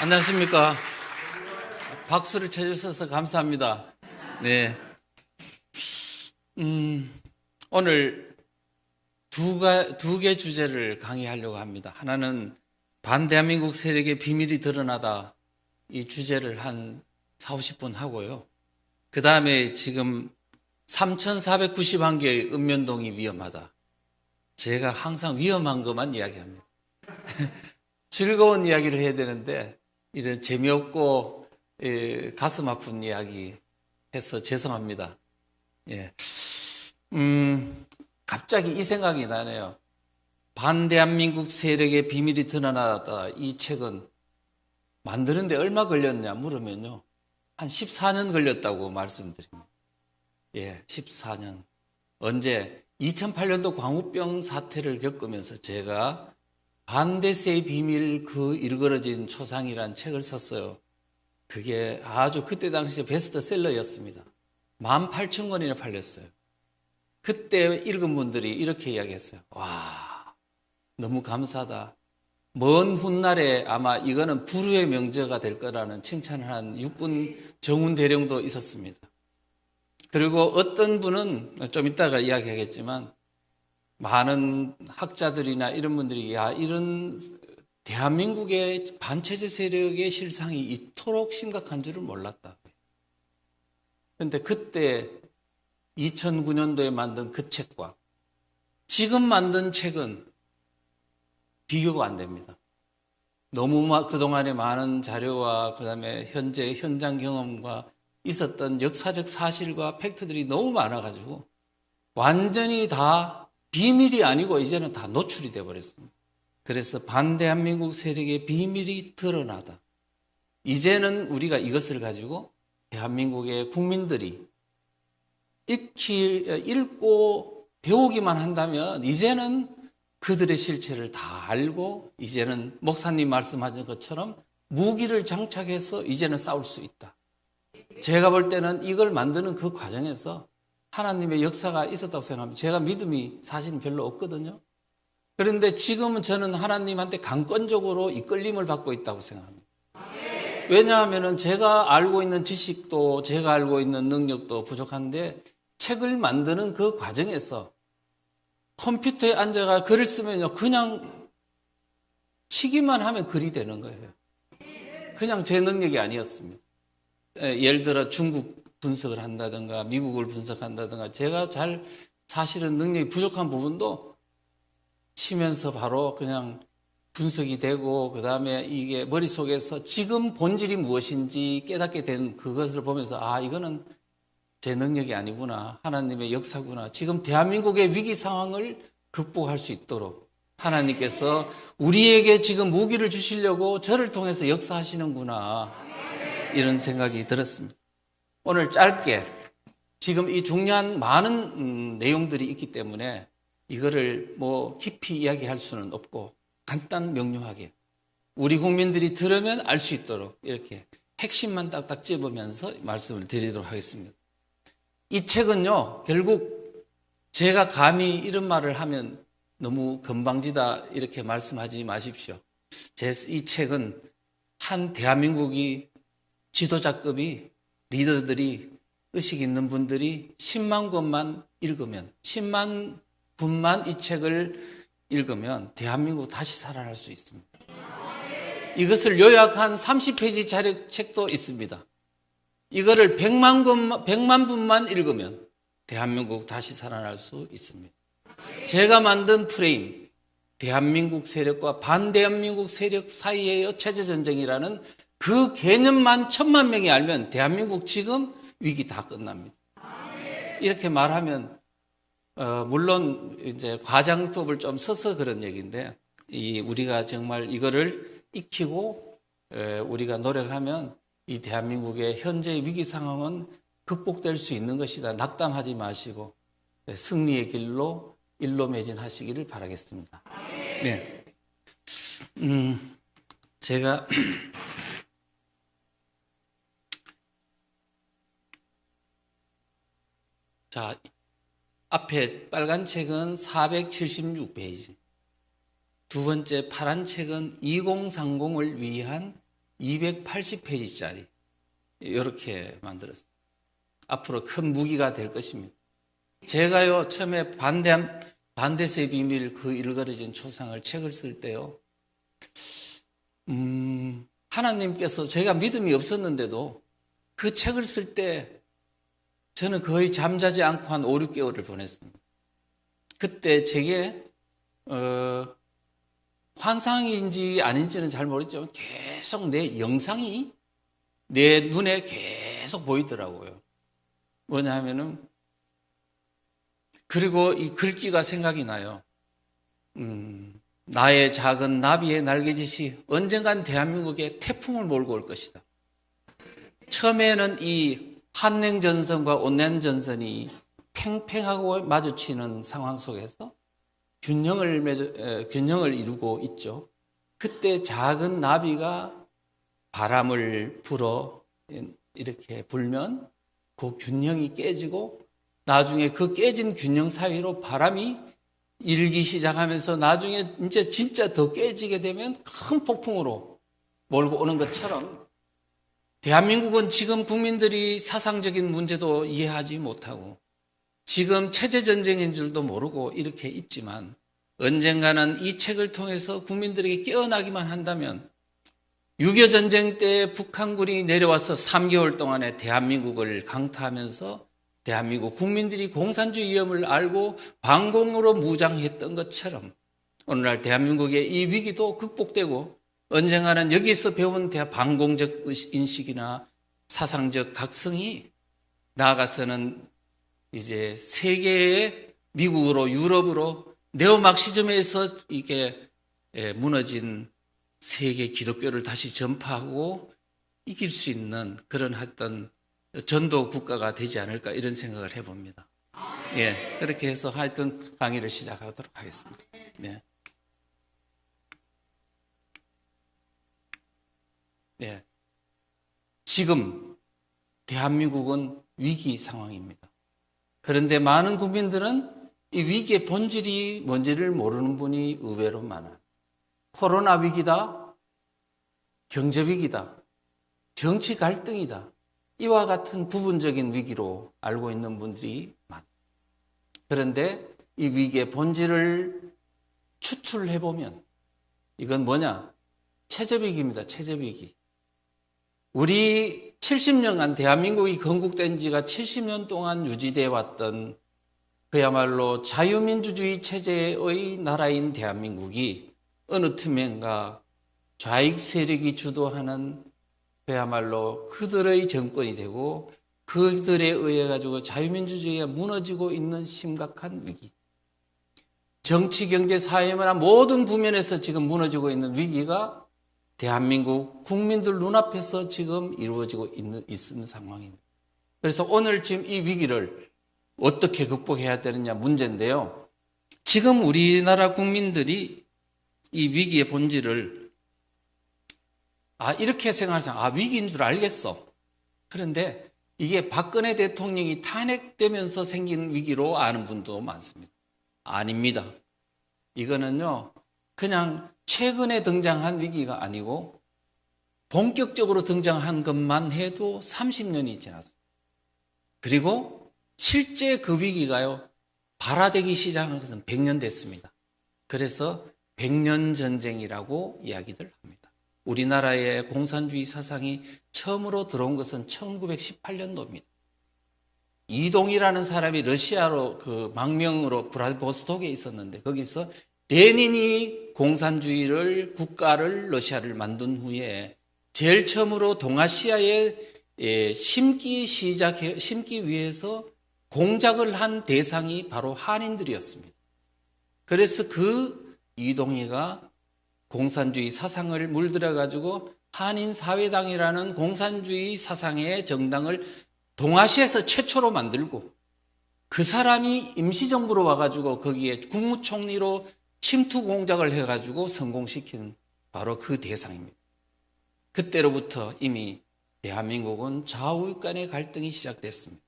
안녕하십니까. 박수를 쳐주셔서 감사합니다. 네. 오늘 두 개 주제를 강의하려고 합니다. 하나는 반대한민국 세력의 비밀이 드러나다. 이 주제를 한 40, 50분 하고요. 그 다음에 지금 3,491개의 읍면동이 위험하다. 제가 항상 위험한 것만 이야기합니다. 즐거운 이야기를 해야 되는데 이런 재미없고 가슴 아픈 이야기 해서 죄송합니다. 예. 갑자기 이 생각이 나네요. 반대한민국 세력의 비밀이 드러나다. 이 책은 만드는데 얼마 걸렸냐 물으면요. 한 14년 걸렸다고 말씀드립니다. 예, 14년. 언제? 2008년도 광우병 사태를 겪으면서 제가 반대세의 비밀 그 일그러진 초상이라는 책을 썼어요. 그게 아주 그때 당시에 베스트셀러였습니다. 18,000권이나 팔렸어요. 그때 읽은 분들이 이렇게 이야기했어요. 와, 너무 감사하다. 먼 훗날에 아마 이거는 불후의 명제가 될 거라는 칭찬을 한 육군 정훈 대령도 있었습니다. 그리고 어떤 분은 좀 이따가 이야기하겠지만 많은 학자들이나 이런 분들이 이런 대한민국의 반체제 세력의 실상이 이토록 심각한 줄은 몰랐다. 그런데 그때 2009년도에 만든 그 책과 지금 만든 책은 비교가 안 됩니다. 너무 그동안에 많은 자료와 그다음에 현재 현장 경험과 있었던 역사적 사실과 팩트들이 너무 많아가지고 완전히 다 비밀이 아니고 이제는 다 노출이 돼버렸습니다. 그래서 반대한민국 세력의 비밀이 드러나다. 이제는 우리가 이것을 가지고 대한민국의 국민들이 읽고 배우기만 한다면 이제는 그들의 실체를 다 알고 이제는 목사님 말씀하신 것처럼 무기를 장착해서 이제는 싸울 수 있다. 제가 볼 때는 이걸 만드는 그 과정에서 하나님의 역사가 있었다고 생각합니다. 제가 믿음이 사실은 별로 없거든요. 그런데 지금은 저는 하나님한테 강권적으로 이끌림을 받고 있다고 생각합니다. 왜냐하면 제가 알고 있는 지식도 제가 알고 있는 능력도 부족한데 책을 만드는 그 과정에서 컴퓨터에 앉아가 글을 쓰면요. 그냥 치기만 하면 글이 되는 거예요. 그냥 제 능력이 아니었습니다. 예를 들어 중국 분석을 한다든가 미국을 분석한다든가 제가 사실은 능력이 부족한 부분도 치면서 바로 그냥 분석이 되고 그다음에 이게 머릿속에서 지금 본질이 무엇인지 깨닫게 된 그것을 보면서 이거는 제 능력이 아니구나. 하나님의 역사구나. 지금 대한민국의 위기 상황을 극복할 수 있도록 하나님께서 우리에게 지금 무기를 주시려고 저를 통해서 역사하시는구나. 이런 생각이 들었습니다. 오늘 짧게 지금 이 중요한 많은 내용들이 있기 때문에 이거를 깊이 이야기할 수는 없고 간단 명료하게 우리 국민들이 들으면 알 수 있도록 이렇게 핵심만 딱딱 집으면서 말씀을 드리도록 하겠습니다. 이 책은요, 결국 제가 감히 이런 말을 하면 너무 건방지다 이렇게 말씀하지 마십시오. 이 책은 한 대한민국이 지도자급이 리더들이 의식 있는 분들이 10만 권만 읽으면 10만 분만 이 책을 읽으면 대한민국 다시 살아날 수 있습니다. 이것을 요약한 30페이지 자료책도 있습니다. 이거를 100만 분만 읽으면 대한민국 다시 살아날 수 있습니다. 제가 만든 프레임, 대한민국 세력과 반대한민국 세력 사이의 체제전쟁이라는 그 개념만 1,000만 명이 알면 대한민국 지금 위기 다 끝납니다. 이렇게 말하면 물론 이제 과장법을 좀 써서 그런 얘기인데 우리가 정말 이거를 익히고 우리가 노력하면 이 대한민국의 현재 위기 상황은 극복될 수 있는 것이다. 낙담하지 마시고 승리의 길로 일로매진하시기를 바라겠습니다. 네, 제가 자 앞에 빨간 책은 476페이지, 두 번째 파란 책은 2030을 위한 280페이지짜리 이렇게 만들었어요. 앞으로 큰 무기가 될 것입니다. 제가요 처음에 반대세의 비밀 그 일그러진 초상을 책을 쓸 때요 하나님께서 제가 믿음이 없었는데도 그 책을 쓸 때 저는 거의 잠자지 않고 한 5, 6개월을 보냈습니다. 그때 제게 환상인지 아닌지는 잘 모르겠지만 계속 내 영상이 내 눈에 계속 보이더라고요. 뭐냐 하면은 그리고 이 글귀가 생각이 나요. 나의 작은 나비의 날개짓이 언젠간 대한민국에 태풍을 몰고 올 것이다. 처음에는 이 한냉전선과 온난전선이 팽팽하고 마주치는 상황 속에서 균형을 이루고 있죠. 그때 작은 나비가 바람을 불어 이렇게 불면 그 균형이 깨지고 나중에 그 깨진 균형 사이로 바람이 일기 시작하면서 나중에 이제 진짜 더 깨지게 되면 큰 폭풍으로 몰고 오는 것처럼 대한민국은 지금 국민들이 사상적인 문제도 이해하지 못하고 지금 체제전쟁인 줄도 모르고 이렇게 있지만 언젠가는 이 책을 통해서 국민들에게 깨어나기만 한다면 6.25 전쟁 때 북한군이 내려와서 3개월 동안에 대한민국을 강타하면서 대한민국 국민들이 공산주의 위험을 알고 반공으로 무장했던 것처럼 오늘날 대한민국의 이 위기도 극복되고 언젠가는 여기서 배운 반공적 인식이나 사상적 각성이 나아가서는 이제 세계의 미국으로 유럽으로 네오막시즘에서 이게 무너진 세계 기독교를 다시 전파하고 이길 수 있는 그런 어떤 전도 국가가 되지 않을까 이런 생각을 해봅니다. 예, 그렇게 해서 하여튼 강의를 시작하도록 하겠습니다. 네. 네. 지금 대한민국은 위기 상황입니다. 그런데 많은 국민들은 이 위기의 본질이 뭔지를 모르는 분이 의외로 많아요. 코로나 위기다, 경제 위기다, 정치 갈등이다. 이와 같은 부분적인 위기로 알고 있는 분들이 많습니다. 그런데 이 위기의 본질을 추출해보면 이건 뭐냐? 체제위기입니다. 체제위기. 우리 70년간 대한민국이 건국된 지가 70년 동안 유지되어 왔던 그야말로 자유민주주의 체제의 나라인 대한민국이 어느 틈엔가 좌익 세력이 주도하는 그야말로 그들의 정권이 되고 그들에 의해 가지고 자유민주주의가 무너지고 있는 심각한 위기. 정치, 경제, 사회문화 모든 부면에서 지금 무너지고 있는 위기가 대한민국 국민들 눈앞에서 지금 이루어지고 있는 상황입니다. 그래서 오늘 지금 이 위기를 어떻게 극복해야 되느냐 문제인데요. 지금 우리나라 국민들이 이 위기의 본질을 이렇게 생각하죠. 위기인 줄 알겠어. 그런데 이게 박근혜 대통령이 탄핵되면서 생긴 위기로 아는 분도 많습니다. 아닙니다. 이거는요, 그냥 최근에 등장한 위기가 아니고 본격적으로 등장한 것만 해도 30년이 지났습니다. 그리고 실제 그 위기가요, 발화되기 시작한 것은 100년 됐습니다. 그래서 100년 전쟁이라고 이야기들 합니다. 우리나라의 공산주의 사상이 처음으로 들어온 것은 1918년도입니다. 이동이라는 사람이 러시아로 그 망명으로 브라디보스톡에 있었는데 거기서 레닌이 공산주의를 국가를 러시아를 만든 후에 제일 처음으로 동아시아에 심기 위해서 공작을 한 대상이 바로 한인들이었습니다. 그래서 그 이동희가 공산주의 사상을 물들여 가지고 한인사회당이라는 공산주의 사상의 정당을 동아시아에서 최초로 만들고 그 사람이 임시정부로 와가지고 거기에 국무총리로 침투 공작을 해가지고 성공시킨 바로 그 대상입니다. 그때로부터 이미 대한민국은 좌우 간의 갈등이 시작됐습니다.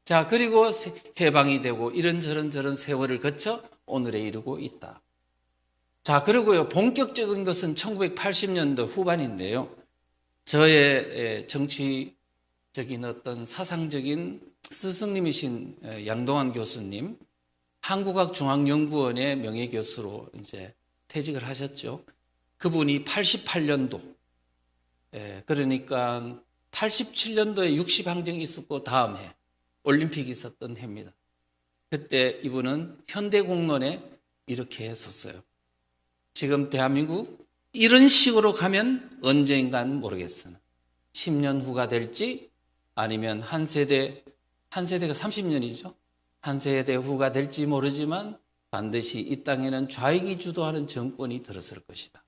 자, 그리고 해방이 되고 이런저런 세월을 거쳐 오늘에 이르고 있다. 자, 그리고요, 본격적인 것은 1980년도 후반인데요. 저의 정치적인 어떤 사상적인 스승님이신 양동환 교수님, 한국학중앙연구원의 명예교수로 이제 퇴직을 하셨죠. 그분이 88년도, 그러니까 87년도에 60항쟁이 있었고 다음 해 올림픽이 있었던 해입니다. 그때 이분은 현대공론에 이렇게 썼어요. 지금 대한민국 이런 식으로 가면 언젠간 모르겠으나 10년 후가 될지 아니면 한 세대가 30년이죠. 한 세대 후가 될지 모르지만 반드시 이 땅에는 좌익이 주도하는 정권이 들어설 것이다.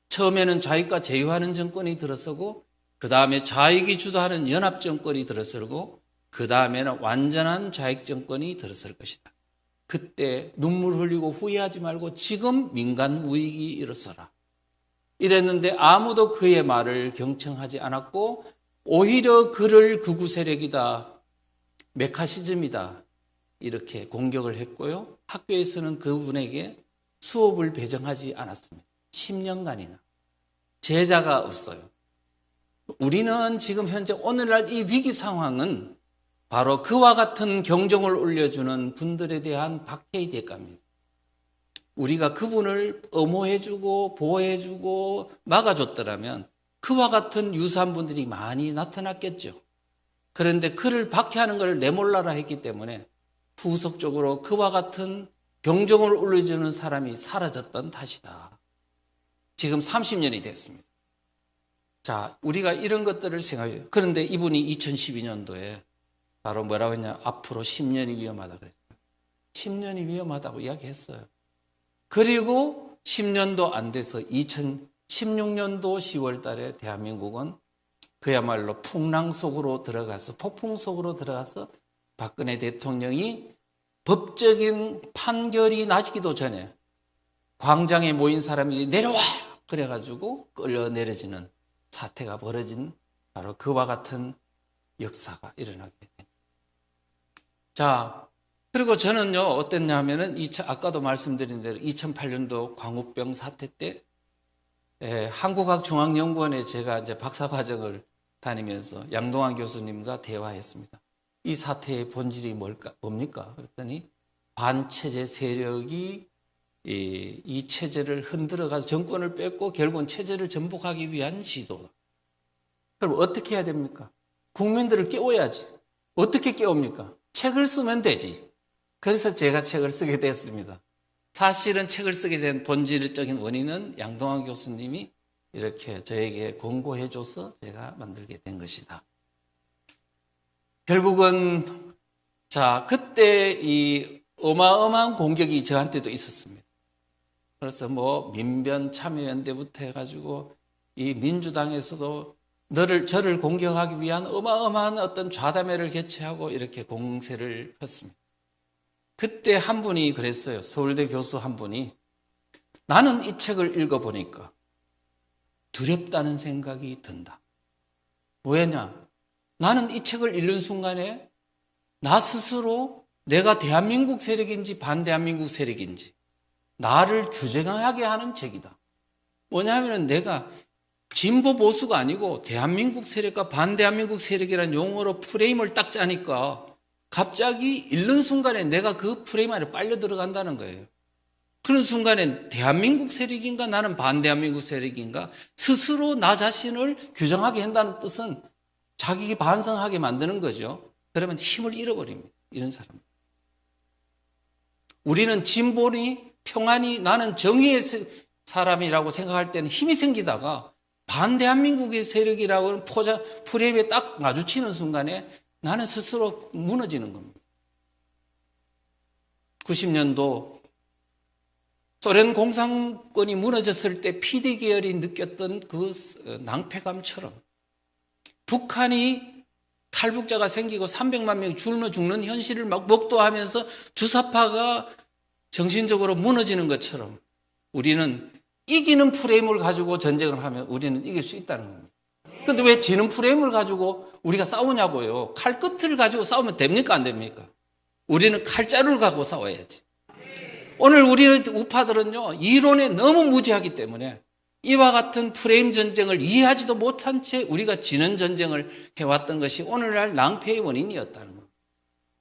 처음에는 좌익과 제휴하는 정권이 들어서고 그 다음에 좌익이 주도하는 연합정권이 들어설고 그 다음에는 완전한 좌익 정권이 들어설 것이다. 그때 눈물 흘리고 후회하지 말고 지금 민간 우익이 일어서라. 이랬는데 아무도 그의 말을 경청하지 않았고 오히려 그를 극우 세력이다, 메카시즘이다 이렇게 공격을 했고요. 학교에서는 그분에게 수업을 배정하지 않았습니다. 10년간이나. 제자가 없어요. 우리는 지금 현재 오늘날 이 위기 상황은 바로 그와 같은 경종을 울려주는 분들에 대한 박해의 대가입니다. 우리가 그분을 엄호해주고 보호해주고 막아줬더라면 그와 같은 유사한 분들이 많이 나타났겠죠. 그런데 그를 박해하는 걸 내몰라라 했기 때문에 후속적으로 그와 같은 경종을 울려주는 사람이 사라졌던 탓이다. 지금 30년이 됐습니다. 자, 우리가 이런 것들을 생각해요. 그런데 이분이 2012년도에 바로 뭐라고 했냐? 앞으로 10년이 위험하다 그랬어요. 10년이 위험하다고 이야기했어요. 그리고 10년도 안 돼서 2016년도 10월 달에 대한민국은 그야말로 풍랑 속으로 들어가서 폭풍 속으로 들어가서 박근혜 대통령이 법적인 판결이 나기도 전에 광장에 모인 사람이 내려와! 그래가지고 끌려 내려지는 사태가 벌어진 바로 그와 같은 역사가 일어나게 됩니다. 자, 그리고 저는요, 어땠냐 하면은, 아까도 말씀드린 대로 2008년도 광우병 사태 때, 한국학중앙연구원에 제가 이제 박사과정을 다니면서 양동환 교수님과 대화했습니다. 이 사태의 본질이 뭡니까? 그랬더니, 반체제 세력이 이 체제를 흔들어가서 정권을 뺏고 결국은 체제를 전복하기 위한 시도다. 그럼 어떻게 해야 됩니까? 국민들을 깨워야지. 어떻게 깨웁니까? 책을 쓰면 되지. 그래서 제가 책을 쓰게 됐습니다. 사실은 책을 쓰게 된 본질적인 원인은 양동환 교수님이 이렇게 저에게 권고해줘서 제가 만들게 된 것이다. 결국은 자, 그때 이 어마어마한 공격이 저한테도 있었습니다. 그래서 뭐 민변 참여연대부터 해가지고 이 민주당에서도 저를 공격하기 위한 어마어마한 어떤 좌담회를 개최하고 이렇게 공세를 폈습니다. 그때 한 분이 그랬어요. 서울대 교수 한 분이 나는 이 책을 읽어보니까 두렵다는 생각이 든다. 왜냐? 나는 이 책을 읽는 순간에 나 스스로 내가 대한민국 세력인지 반대한민국 세력인지 나를 규정하게 하는 책이다. 뭐냐면 내가 진보 보수가 아니고 대한민국 세력과 반대한민국 세력이라는 용어로 프레임을 딱 짜니까 갑자기 읽는 순간에 내가 그 프레임 안에 빨려 들어간다는 거예요. 그런 순간에 대한민국 세력인가 나는 반대한민국 세력인가 스스로 나 자신을 규정하게 한다는 뜻은 자기 반성하게 만드는 거죠. 그러면 힘을 잃어버립니다. 이런 사람. 우리는 진보니 평안이 나는 정의의 사람이라고 생각할 때는 힘이 생기다가 반대한민국의 세력이라고 프레임에 딱 마주치는 순간에 나는 스스로 무너지는 겁니다. 90년도 소련 공산권이 무너졌을 때 PD 계열이 느꼈던 그 낭패감처럼 북한이 탈북자가 생기고 300만 명이 굶어 죽는 현실을 막 목도하면서 주사파가 정신적으로 무너지는 것처럼 우리는 이기는 프레임을 가지고 전쟁을 하면 우리는 이길 수 있다는 겁니다. 그런데 왜 지는 프레임을 가지고 우리가 싸우냐고요. 칼 끝을 가지고 싸우면 됩니까? 안 됩니까? 우리는 칼자루를 갖고 싸워야지. 오늘 우리는 우파들은요, 이론에 너무 무지하기 때문에 이와 같은 프레임 전쟁을 이해하지도 못한 채 우리가 지는 전쟁을 해왔던 것이 오늘날 낭패의 원인이었다는 것.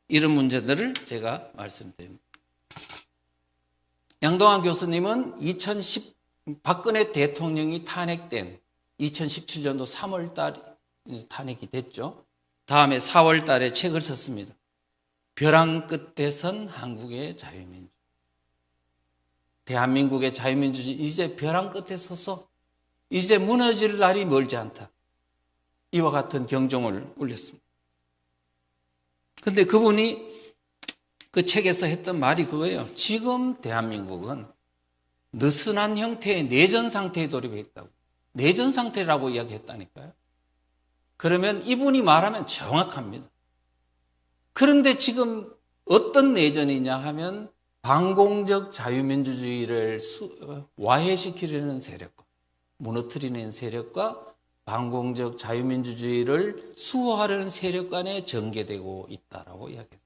이런 문제들을 제가 말씀드립니다. 양동환 교수님은 박근혜 대통령이 탄핵된 2017년도 3월 달 탄핵이 됐죠. 다음에 4월 달에 책을 썼습니다. 벼랑 끝에 선 한국의 자유민주. 대한민국의 자유민주주의 이제 벼랑 끝에 서서 이제 무너질 날이 멀지 않다. 이와 같은 경종을 울렸습니다. 그런데 그분이 그 책에서 했던 말이 그거예요. 지금 대한민국은 느슨한 형태의 내전 상태에 돌입했다고. 내전 상태라고 이야기했다니까요. 그러면 이분이 말하면 정확합니다. 그런데 지금 어떤 내전이냐 하면 반공적 자유민주주의를 와해시키려는 세력과 무너뜨리는 세력과 반공적 자유민주주의를 수호하려는 세력 간에 전개되고 있다라고 이야기했습니다.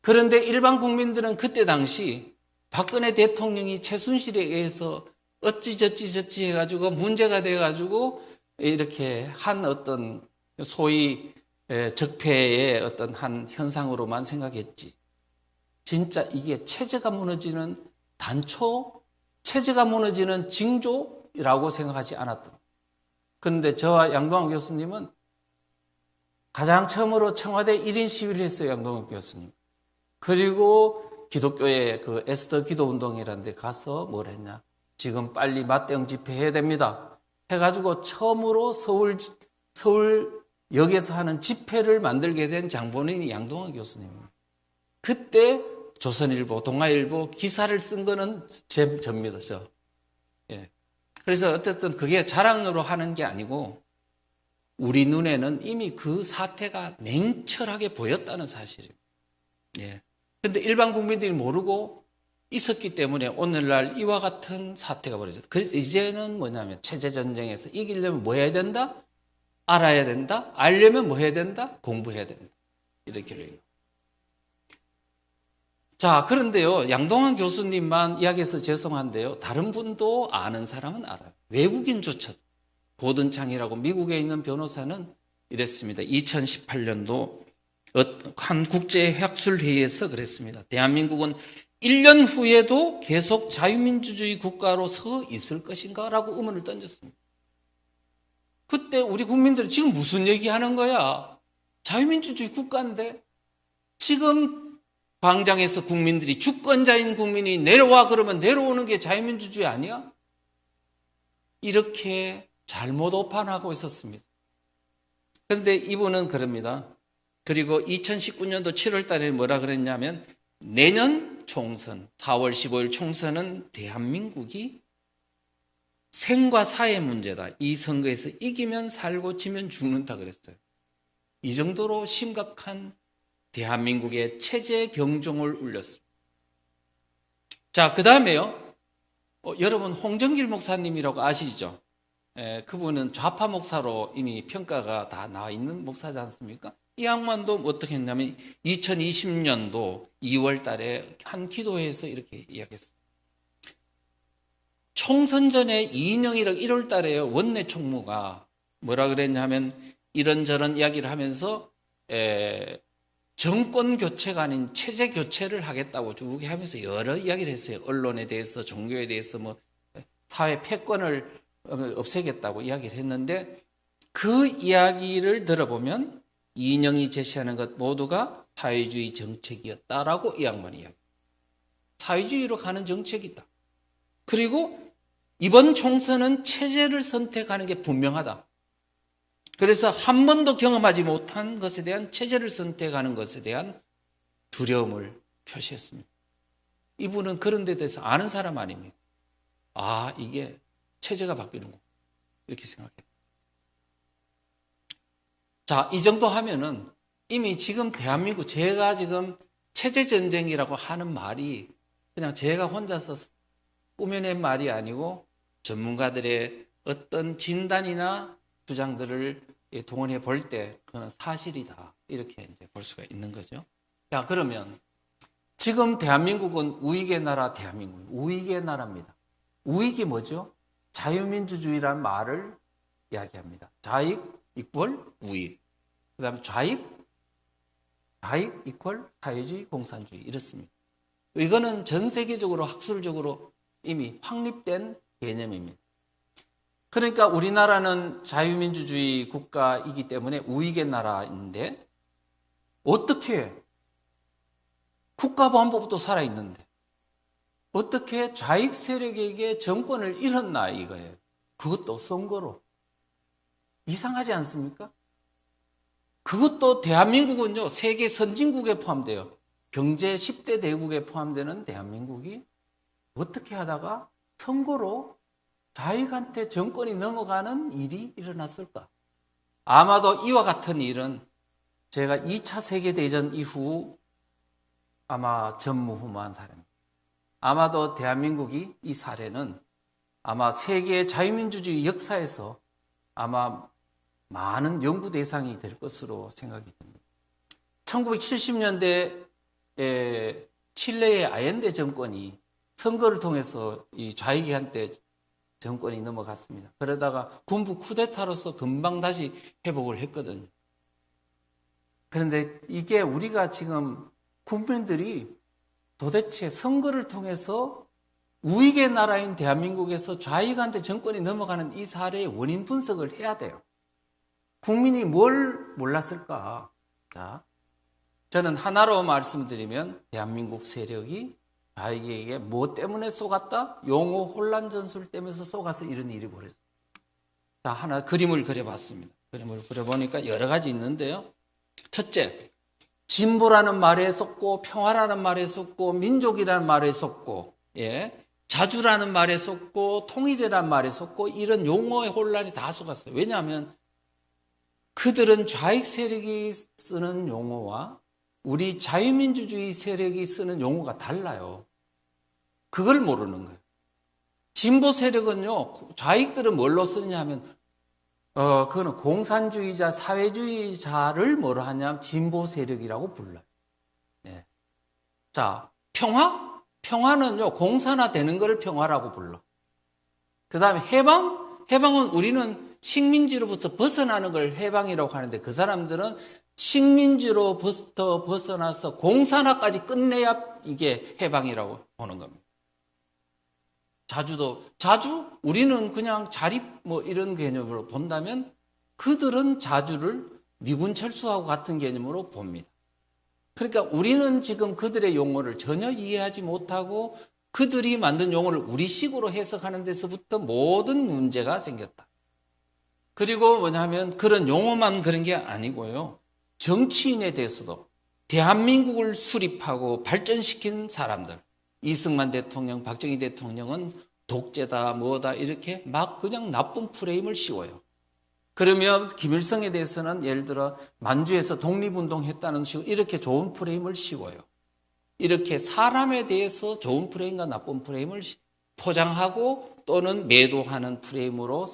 그런데 일반 국민들은 그때 당시 박근혜 대통령이 최순실에 의해서 어찌저찌 해가지고 문제가 돼가지고 이렇게 한 어떤 소위 적폐의 어떤 한 현상으로만 생각했지. 진짜 이게 체제가 무너지는 단초, 체제가 무너지는 징조라고 생각하지 않았더라. 그런데 저와 양동환 교수님은 가장 처음으로 청와대 1인 시위를 했어요, 양동환 교수님. 그리고 기독교의 그 에스더 기도 운동이라는 데 가서 뭘 했냐. 지금 빨리 맞대응 집회해야 됩니다. 해가지고 처음으로 서울역에서 하는 집회를 만들게 된 장본인이 양동환 교수님입니다. 그때 조선일보, 동아일보 기사를 쓴 거는 접니다. 예. 그래서 어쨌든 그게 자랑으로 하는 게 아니고 우리 눈에는 이미 그 사태가 냉철하게 보였다는 사실입니다. 예. 그런데 일반 국민들이 모르고 있었기 때문에 오늘날 이와 같은 사태가 벌어졌다. 그래서 이제는 뭐냐면 체제전쟁에서 이기려면 뭐 해야 된다? 알아야 된다? 알려면 뭐 해야 된다? 공부해야 된다. 이렇게 돼요. 자, 그런데요, 양동환 교수님만 이야기해서 죄송한데요, 다른 분도 아는 사람은 알아요. 외국인조차도. 고든창이라고 미국에 있는 변호사는 이랬습니다. 2018년도 한 국제학술회의에서 그랬습니다. 대한민국은 1년 후에도 계속 자유민주주의 국가로 서 있을 것인가? 라고 의문을 던졌습니다. 그때 우리 국민들은 지금 무슨 얘기하는 거야? 자유민주주의 국가인데 지금 광장에서 국민들이 주권자인 국민이 내려와 그러면 내려오는 게 자유민주주의 아니야? 이렇게 잘못 오판하고 있었습니다. 그런데 이분은 그럽니다. 그리고 2019년도 7월 달에 뭐라 그랬냐면 내년 총선, 4월 15일 총선은 대한민국이 생과 사의 문제다. 이 선거에서 이기면 살고 지면 죽는다 그랬어요. 이 정도로 심각한 대한민국의 체제 경종을 울렸습니다. 자, 그 다음에요. 여러분 홍정길 목사님이라고 아시죠? 그분은 좌파 목사로 이미 평가가 다 나와 있는 목사지 않습니까? 이 양반도 어떻게 했냐면 2020년도 2월 달에 한 기도회에서 이렇게 이야기했어요. 총선 전에 이인영이라고 1월 달에 원내 총무가 뭐라 그랬냐면 이런저런 이야기를 하면서 정권 교체가 아닌 체제 교체를 하겠다고 쭉 하면서 여러 이야기를 했어요. 언론에 대해서, 종교에 대해서, 뭐 사회 패권을 없애겠다고 이야기를 했는데 그 이야기를 들어보면 이인영이 제시하는 것 모두가 사회주의 정책이었다라고 이 양반이 이야기해요. 사회주의로 가는 정책이다. 그리고 이번 총선은 체제를 선택하는 게 분명하다. 그래서 한 번도 경험하지 못한 것에 대한 체제를 선택하는 것에 대한 두려움을 표시했습니다. 이분은 그런 데 대해서 아는 사람 아닙니까? 아, 이게 체제가 바뀌는구나. 이렇게 생각해요. 자, 이 정도 하면은 이미 지금 대한민국, 제가 지금 체제전쟁이라고 하는 말이 그냥 제가 혼자서 꾸며낸 말이 아니고 전문가들의 어떤 진단이나 주장들을 동원해 볼 때 그건 사실이다. 이렇게 이제 볼 수가 있는 거죠. 자, 그러면 지금 대한민국은 우익의 나라 대한민국, 우익의 나라입니다. 우익이 뭐죠? 자유민주주의라는 말을 이야기합니다. 자익 이퀄 우익. 그 다음에 좌익 이퀄 사회주의 공산주의 이렇습니다. 이거는 전 세계적으로 학술적으로 이미 확립된 개념입니다. 그러니까 우리나라는 자유민주주의 국가이기 때문에 우익의 나라인데 어떻게 국가보안법도 살아있는데 어떻게 좌익 세력에게 정권을 잃었나 이거예요. 그것도 선거로. 이상하지 않습니까? 그것도 대한민국은요, 세계 선진국에 포함돼요. 경제 10대 대국에 포함되는 대한민국이 어떻게 하다가 선거로 좌익한테 정권이 넘어가는 일이 일어났을까? 아마도 이와 같은 일은 제가 2차 세계대전 이후 아마 전무후무한 사례입니다. 아마도 대한민국이 이 사례는 아마 세계 자유민주주의 역사에서 아마 많은 연구 대상이 될 것으로 생각이 듭니다. 1970년대에 칠레의 아옌데 정권이 선거를 통해서 이 좌익한테 정권이 넘어갔습니다. 그러다가 군부 쿠데타로서 금방 다시 회복을 했거든요. 그런데 이게 우리가 지금 국민들이 도대체 선거를 통해서 우익의 나라인 대한민국에서 좌익한테 정권이 넘어가는 이 사례의 원인 분석을 해야 돼요. 국민이 뭘 몰랐을까? 자, 저는 하나로 말씀드리면 대한민국 세력이 좌익에게 뭐 때문에 쏘갔다? 용어 혼란 전술 때문에 쏘가서 이런 일이 벌어졌어요. 자, 하나 그림을 그려봤습니다. 그림을 그려보니까 여러 가지 있는데요. 첫째, 진보라는 말에 쏘고 평화라는 말에 쏘고 민족이라는 말에 쏘고 자주라는 말에 쏘고 통일이라는 말에 쏘고 이런 용어의 혼란이 다 쏘갔어요. 왜냐하면 그들은 좌익 세력이 쓰는 용어와 우리 자유민주주의 세력이 쓰는 용어가 달라요. 그걸 모르는 거예요. 진보 세력은요, 좌익들은 뭘로 쓰느냐 하면, 그거는 공산주의자, 사회주의자를 뭐로 하냐면 진보 세력이라고 불러요. 네. 자, 평화? 평화는요, 공산화되는 것을 평화라고 불러. 그 다음에 해방? 해방은 우리는 식민지로부터 벗어나는 걸 해방이라고 하는데 그 사람들은 식민지로부터 벗어나서 공산화까지 끝내야 이게 해방이라고 보는 겁니다. 자주 우리는 그냥 자립 뭐 이런 개념으로 본다면 그들은 자주를 미군 철수하고 같은 개념으로 봅니다. 그러니까 우리는 지금 그들의 용어를 전혀 이해하지 못하고 그들이 만든 용어를 우리식으로 해석하는 데서부터 모든 문제가 생겼다. 그리고 뭐냐면 그런 용어만 그런 게 아니고요. 정치인에 대해서도 대한민국을 수립하고 발전시킨 사람들. 이승만 대통령, 박정희 대통령은 독재다, 뭐다 이렇게 막 그냥 나쁜 프레임을 씌워요. 그러면 김일성에 대해서는 예를 들어 만주에서 독립운동했다는 식으로 이렇게 좋은 프레임을 씌워요. 이렇게 사람에 대해서 좋은 프레임과 나쁜 프레임을 포장하고 또는 매도하는 프레임으로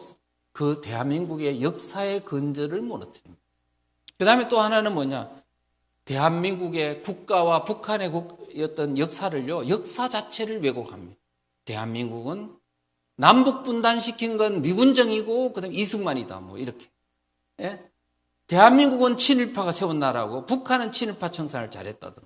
그 대한민국의 역사의 근저를 무너뜨립니다. 그 다음에 또 하나는 뭐냐? 대한민국의 국가와 북한의 어떤 역사를요, 역사 자체를 왜곡합니다. 대한민국은 남북 분단시킨 건 미군정이고, 그 다음에 이승만이다, 뭐, 이렇게. 예? 대한민국은 친일파가 세운 나라고, 북한은 친일파 청산을 잘했다든.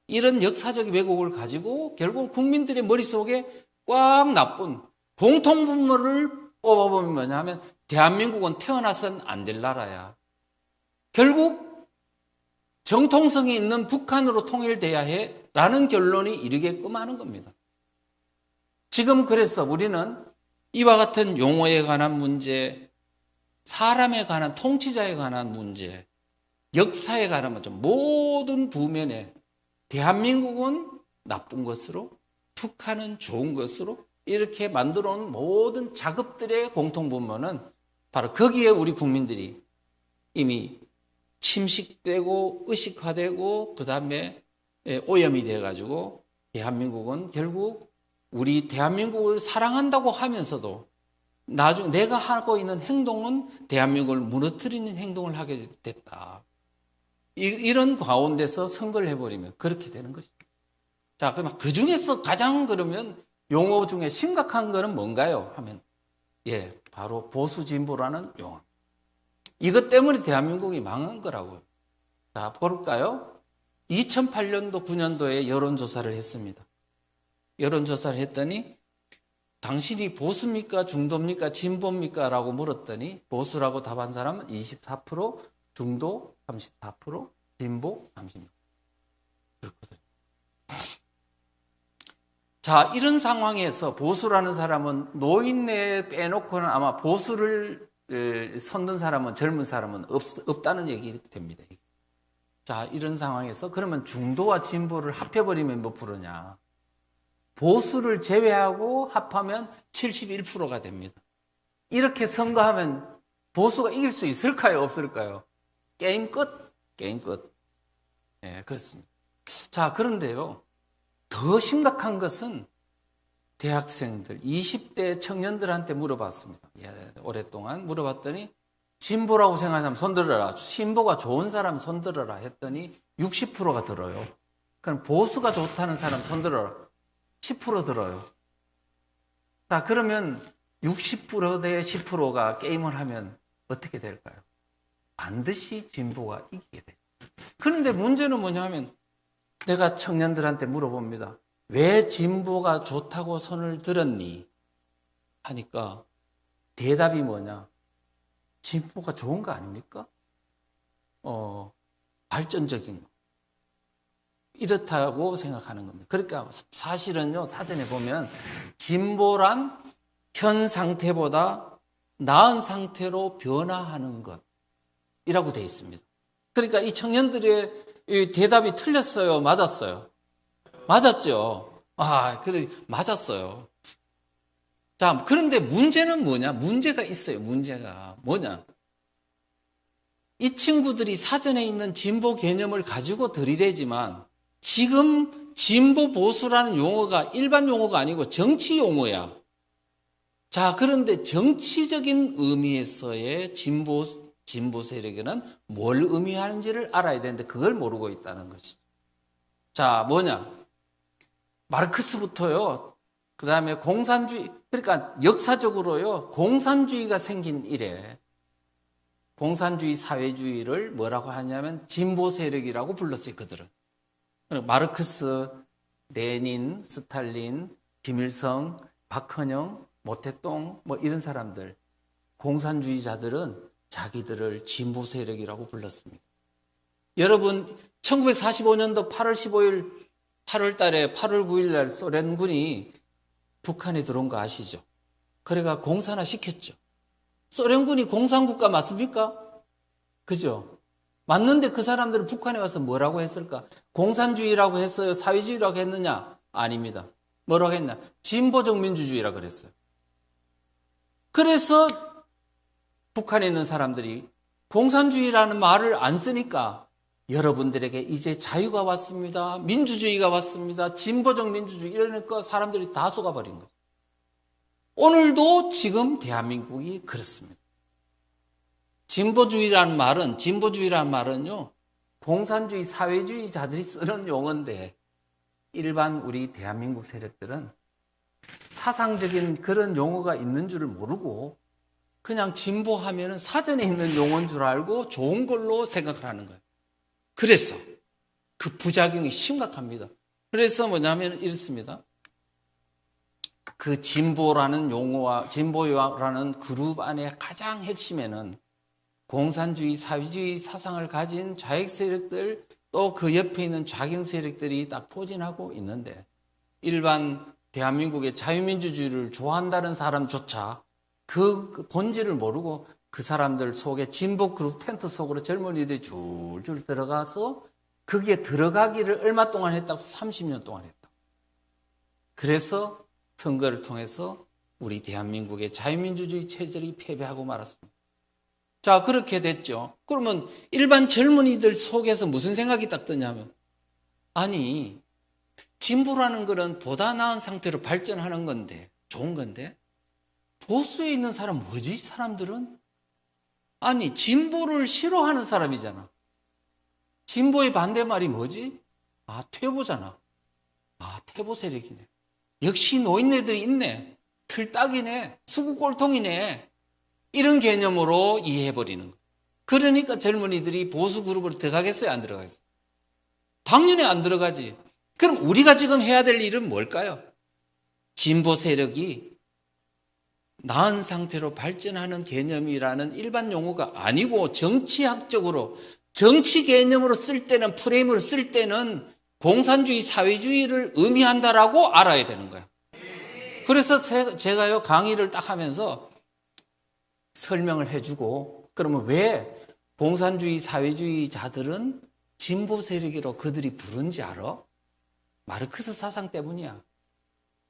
이런 역사적 왜곡을 가지고, 결국 국민들의 머릿속에 꽉 나쁜 공통분모를 뽑아보면 뭐냐 하면, 대한민국은 태어나선 안 될 나라야. 결국 정통성이 있는 북한으로 통일돼야 해 라는 결론이 이르게끔 하는 겁니다. 지금 그래서 우리는 이와 같은 용어에 관한 문제, 사람에 관한 통치자에 관한 문제, 역사에 관한 문제, 모든 부면에 대한민국은 나쁜 것으로 북한은 좋은 것으로 이렇게 만들어 놓은 모든 작업들의 공통분모는 바로 거기에 우리 국민들이 이미 침식되고 의식화되고 그 다음에 오염이 돼가지고 대한민국은 결국 우리 대한민국을 사랑한다고 하면서도 나중에 내가 하고 있는 행동은 대한민국을 무너뜨리는 행동을 하게 됐다. 이런 가운데서 선거를 해버리면 그렇게 되는 것입니다. 자, 그럼 그 중에서 가장 그러면 용어 중에 심각한 거는 뭔가요? 하면 예, 바로 보수 진보라는 용어. 이것 때문에 대한민국이 망한 거라고요. 자, 볼까요? 2008년도, 9년도에 여론조사를 했습니다. 여론조사를 했더니 당신이 보수입니까? 중도입니까? 진보입니까? 라고 물었더니 보수라고 답한 사람은 24%, 중도 34%, 진보 36%. 그렇거든요. 자, 이런 상황에서 보수라는 사람은 노인네 빼놓고는 아마 보수를 선든 사람은 젊은 사람은 없다는 얘기 됩니다. 자, 이런 상황에서 그러면 중도와 진보를 합해버리면 몇 프로냐? 보수를 제외하고 합하면 71%가 됩니다. 이렇게 선거하면 보수가 이길 수 있을까요? 없을까요? 게임 끝. 게임 끝. 네, 그렇습니다. 자, 그런데요. 더 심각한 것은 대학생들, 20대 청년들한테 물어봤습니다. 예, 오랫동안 물어봤더니 진보라고 생각하는 사람 손들어라. 진보가 좋은 사람 손들어라 했더니 60%가 들어요. 그럼 보수가 좋다는 사람 손들어라. 10% 들어요. 자, 그러면 60% 대 10%가 게임을 하면 어떻게 될까요? 반드시 진보가 이기게 돼요. 그런데 문제는 뭐냐면 내가 청년들한테 물어봅니다. 왜 진보가 좋다고 손을 들었니? 하니까 대답이 뭐냐? 진보가 좋은 거 아닙니까? 발전적인 거. 이렇다고 생각하는 겁니다. 그러니까 사실은요, 사전에 보면 진보란 현 상태보다 나은 상태로 변화하는 것이라고 되어 있습니다. 그러니까 이 청년들의 이 대답이 틀렸어요? 맞았어요? 맞았죠? 그래, 맞았어요. 자, 그런데 문제는 뭐냐? 문제가 있어요. 문제가 뭐냐? 이 친구들이 사전에 있는 진보 개념을 가지고 들이대지만 지금 진보 보수라는 용어가 일반 용어가 아니고 정치 용어야. 자, 그런데 정치적인 의미에서의 진보 세력에는 뭘 의미하는지를 알아야 되는데 그걸 모르고 있다는 것이죠. 자, 뭐냐? 마르크스부터요. 그 다음에 공산주의, 그러니까 역사적으로요. 공산주의가 생긴 이래 공산주의 사회주의를 뭐라고 하냐면 진보 세력이라고 불렀어요. 그들은. 마르크스, 레닌, 스탈린, 김일성, 박헌영, 모태똥 뭐 이런 사람들, 공산주의자들은 자기들을 진보 세력이라고 불렀습니다. 여러분 1945년도 8월 15일 8월 달에 8월 9일 날 소련군이 북한에 들어온 거 아시죠? 그래가 공산화 시켰죠. 소련군이 공산국가 맞습니까? 그죠? 맞는데 그 사람들은 북한에 와서 뭐라고 했을까? 공산주의라고 했어요? 사회주의라고 했느냐? 아닙니다. 뭐라고 했냐? 진보적 민주주의라고 그랬어요. 그래서 북한에 있는 사람들이 공산주의라는 말을 안 쓰니까 여러분들에게 이제 자유가 왔습니다. 민주주의가 왔습니다. 진보적 민주주의 이러니까 사람들이 다 속아버린 거죠. 오늘도 지금 대한민국이 그렇습니다. 진보주의라는 말은요, 공산주의, 사회주의자들이 쓰는 용어인데 일반 우리 대한민국 세력들은 사상적인 그런 용어가 있는 줄을 모르고 그냥 진보하면은 사전에 있는 용어인 줄 알고 좋은 걸로 생각을 하는 거예요. 그래서 그 부작용이 심각합니다. 그래서 뭐냐면 이렇습니다. 그 진보라는 용어와 진보라는 그룹 안에 가장 핵심에는 공산주의, 사회주의 사상을 가진 좌익 세력들 또 그 옆에 있는 좌경 세력들이 딱 포진하고 있는데 일반 대한민국의 자유민주주의를 좋아한다는 사람조차 그 본질을 모르고 그 사람들 속에 진보 그룹 텐트 속으로 젊은이들이 줄줄 들어가서 거기에 들어가기를 얼마 동안 했다고? 30년 동안 했다. 그래서 선거를 통해서 우리 대한민국의 자유민주주의 체질이 패배하고 말았습니다. 자, 그렇게 됐죠. 그러면 일반 젊은이들 속에서 무슨 생각이 딱 드냐면 아니 진보라는 것은 보다 나은 상태로 발전하는 건데 좋은 건데 보수에 있는 사람 뭐지? 사람들은 아니 진보를 싫어하는 사람이잖아. 진보의 반대말이 뭐지? 퇴보잖아. 퇴보 세력이네. 역시 노인네들이 있네. 틀딱이네, 수구꼴통이네, 이런 개념으로 이해해버리는 거예요. 그러니까 젊은이들이 보수 그룹으로 들어가겠어요, 안 들어가겠어요? 당연히 안 들어가지. 그럼 우리가 지금 해야 될 일은 뭘까요? 진보 세력이 나은 상태로 발전하는 개념이라는 일반 용어가 아니고 정치학적으로, 정치 개념으로 쓸 때는, 프레임으로 쓸 때는 공산주의, 사회주의를 의미한다라고 알아야 되는 거야. 그래서 제가요, 강의를 딱 하면서 설명을 해주고, 그러면 왜 공산주의, 사회주의자들은 진보 세력이라고 그들이 부른지 알아? 마르크스 사상 때문이야.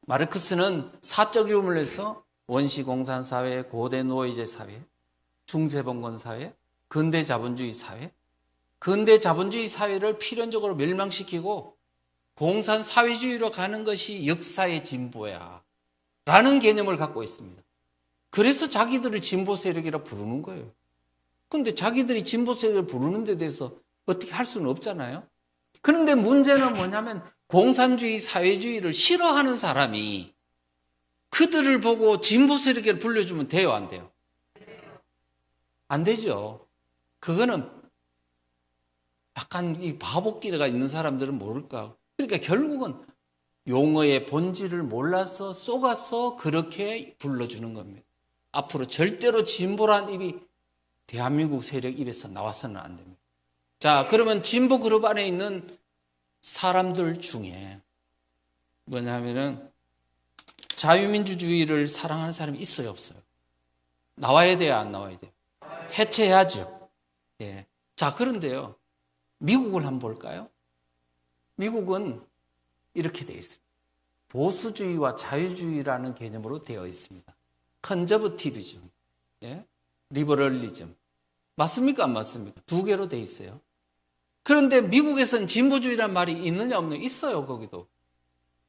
마르크스는 사적 유물에서 원시 공산 사회, 고대 노예제 사회, 중세봉건 사회, 근대 자본주의 사회, 근대 자본주의 사회를 필연적으로 멸망시키고 공산 사회주의로 가는 것이 역사의 진보야 라는 개념을 갖고 있습니다. 그래서 자기들을 진보 세력이라 부르는 거예요. 그런데 자기들이 진보 세력을 부르는 데 대해서 어떻게 할 수는 없잖아요. 그런데 문제는 뭐냐면 공산주의, 사회주의를 싫어하는 사람이 그들을 보고 진보 세력을 불러주면 돼요, 안 돼요? 안 되죠. 그거는 약간 이 바보끼리가 있는 사람들은 모를까. 그러니까 결국은 용어의 본질을 몰라서 속아서 그렇게 불러주는 겁니다. 앞으로 절대로 진보란 입이 대한민국 세력 입에서 나와서는 안 됩니다. 자, 그러면 진보 그룹 안에 있는 사람들 중에 뭐냐면은 자유민주주의를 사랑하는 사람이 있어요, 없어요? 나와야 돼요, 안 나와야 돼요? 해체해야죠. 예. 자, 그런데요, 미국을 한번 볼까요? 미국은 이렇게 되어 있습니다. 보수주의와 자유주의라는 개념으로 되어 있습니다. 컨저버티비즘, 예? 리버럴리즘. 맞습니까, 안 맞습니까? 두 개로 되어 있어요. 그런데 미국에서는 진보주의라는 말이 있느냐 없느냐? 있어요, 거기도.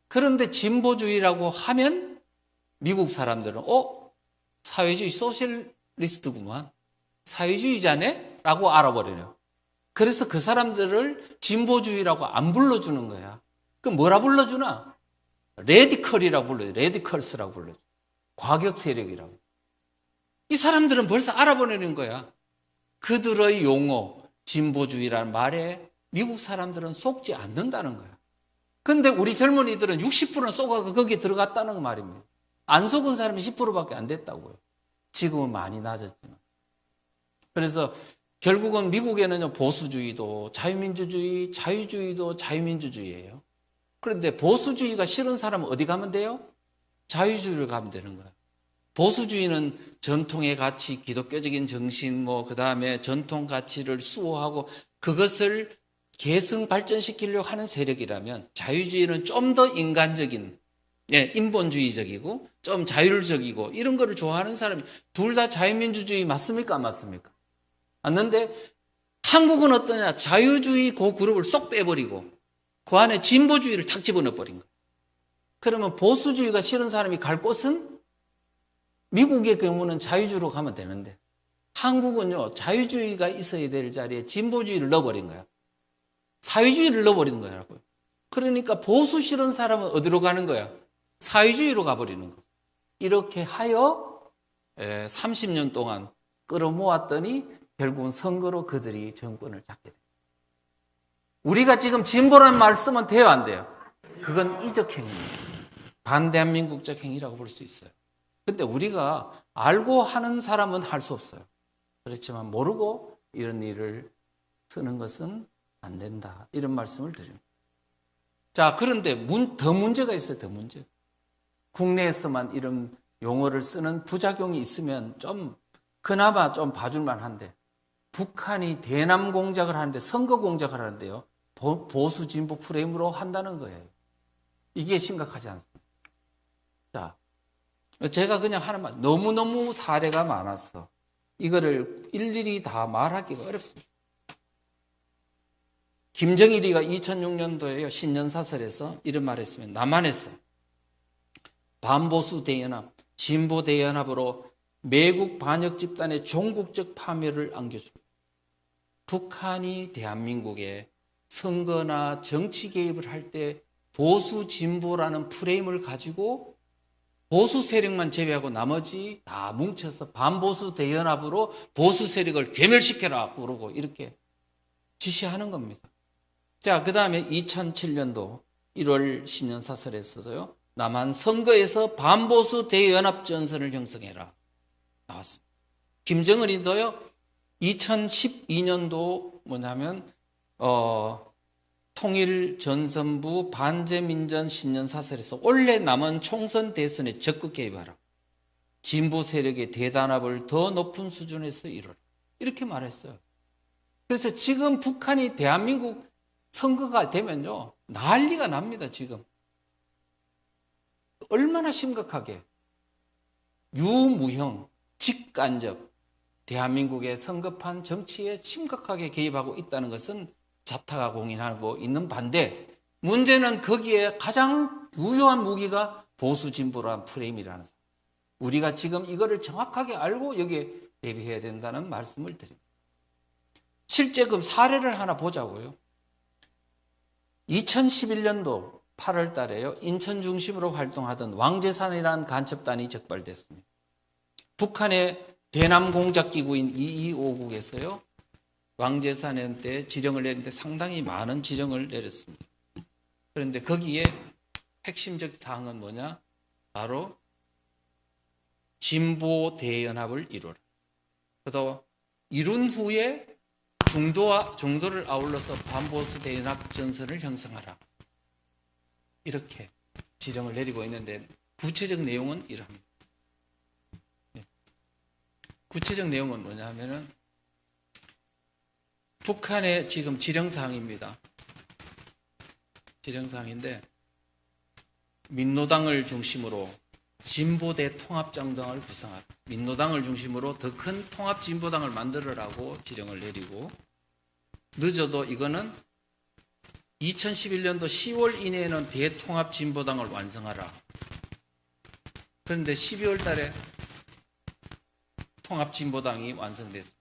그런데 진보주의라고 하면 미국 사람들은 사회주의 소셜리스트구만, 사회주의자네? 라고 알아버려요. 그래서 그 사람들을 진보주의라고 안 불러주는 거야. 그럼 뭐라 불러주나? 레디컬이라고 불러요. 레디컬스라고 불러요. 과격 세력이라고. 이 사람들은 벌써 알아버리는 거야. 그들의 용어, 진보주의라는 말에 미국 사람들은 속지 않는다는 거야. 근데 우리 젊은이들은 60%는 속아서 거기에 들어갔다는 말입니다. 안 속은 사람이 10%밖에 안 됐다고요. 지금은 많이 낮았지만. 그래서 결국은 미국에는 보수주의도 자유민주주의, 자유주의도 자유민주주의예요. 그런데 보수주의가 싫은 사람은 어디 가면 돼요? 자유주의로 가면 되는 거예요. 보수주의는 전통의 가치, 기독교적인 정신, 그 다음에 전통 가치를 수호하고 그것을 계승 발전시키려고 하는 세력이라면, 자유주의는 좀 더 인간적인, 인본주의적이고 좀 자율적이고 이런 거를 좋아하는 사람이, 둘 다 자유민주주의 맞습니까, 안 맞습니까? 맞는데 한국은 어떠냐? 자유주의 그 그룹을 쏙 빼버리고 그 안에 진보주의를 탁 집어넣어버린 거예요. 그러면 보수주의가 싫은 사람이 갈 곳은, 미국의 경우는 자유주의로 가면 되는데 한국은요, 자유주의가 있어야 될 자리에 진보주의를 넣어버린 거야. 사회주의를 넣어버리는 거라고요. 그러니까 보수 싫은 사람은 어디로 가는 거야? 사회주의로 가버리는 거. 이렇게 하여 30년 동안 끌어모았더니 결국은 선거로 그들이 정권을 잡게 돼요. 우리가 지금 진보라는 말 쓰면 돼요, 안 돼요? 그건 이적행위입니다. 반대한민국적 행위라고 볼 수 있어요. 근데 우리가 알고 하는 사람은 할 수 없어요. 그렇지만 모르고 이런 일을 쓰는 것은 안 된다, 이런 말씀을 드립니다. 자, 그런데 더 문제가 있어요. 더 문제. 국내에서만 이런 용어를 쓰는 부작용이 있으면 그나마 좀 봐줄만 한데, 북한이 대남 공작을 하는데, 선거 공작을 하는데요, 보수 진보 프레임으로 한다는 거예요. 이게 심각하지 않습니까? 자, 제가 그냥 하는 말, 너무너무 사례가 많았어. 이거를 일일이 다 말하기가 어렵습니다. 김정일이가 2006년도에요, 신년사설에서 이런 말을 했으면, 남한에서 반보수 대연합, 진보 대연합으로 매국 반역 집단의 종국적 파멸을 안겨줍니다. 북한이 대한민국에 선거나 정치 개입을 할 때 보수 진보라는 프레임을 가지고 보수 세력만 제외하고 나머지 다 뭉쳐서 반보수 대연합으로 보수 세력을 괴멸시켜라 그러고 이렇게 지시하는 겁니다. 자, 그 다음에 2007년도 1월 신년사설에서도요. 남한 선거에서 반보수 대연합 전선을 형성해라 나왔습니다. 김정은이도요. 2012년도 뭐냐면 통일전선부 반제민전 신년사설에서 올해 남은 총선 대선에 적극 개입하라. 진보 세력의 대단합을 더 높은 수준에서 이루라. 이렇게 말했어요. 그래서 지금 북한이 대한민국 선거가 되면요. 난리가 납니다, 지금. 얼마나 심각하게. 유무형, 직간접, 대한민국의 선거판 정치에 심각하게 개입하고 있다는 것은 자타가 공인하고 있는 반대, 문제는 거기에 가장 유효한 무기가 보수 진보라는 프레임이라는 사람. 우리가 지금 이거를 정확하게 알고 여기에 대비해야 된다는 말씀을 드립니다. 실제 그 사례를 하나 보자고요. 2011년도 8월 달에요. 인천 중심으로 활동하던 왕재산이라는 간첩단이 적발됐습니다. 북한의 대남 공작기구인 2255국에서요. 왕재산한테 지령을 내는데 상당히 많은 지령을 내렸습니다. 그런데 거기에 핵심적 사항은 뭐냐? 바로 진보 대연합을 이루라. 그도 이룬 후에 중도를 아울러서 반보수 대연합 전선을 형성하라. 이렇게 지령을 내리고 있는데 구체적 내용은 이러합니다. 구체적 내용은 뭐냐 하면은 북한의 지금 지령사항입니다. 지령사항인데 민노당을 중심으로 진보대 통합정당을 구성하라. 민노당을 중심으로 더 큰 통합진보당을 만들어라고 지령을 내리고 늦어도 이거는 2011년도 10월 이내에는 대통합진보당을 완성하라. 그런데 12월 달에 통합진보당이 완성됐습니다.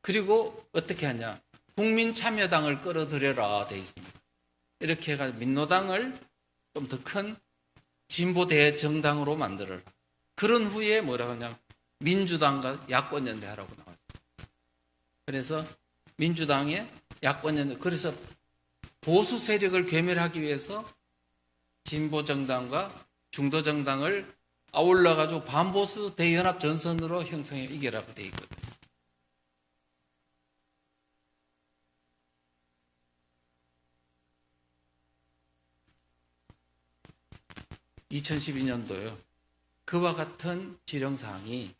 그리고 어떻게 하냐? 국민참여당을 끌어들여라 돼 있습니다. 이렇게 해가지고 민노당을 좀 더 큰 진보대 정당으로 만들어라. 그런 후에 뭐라고 하냐? 민주당과 야권연대 하라고 나왔어요. 그래서 민주당의 야권연대, 그래서 보수 세력을 괴멸하기 위해서 진보 정당과 중도 정당을 아울러 가지고 반보수 대연합 전선으로 형성해 이겨라고 돼 있거든요. (2012년도요) 그와 같은 지령사항이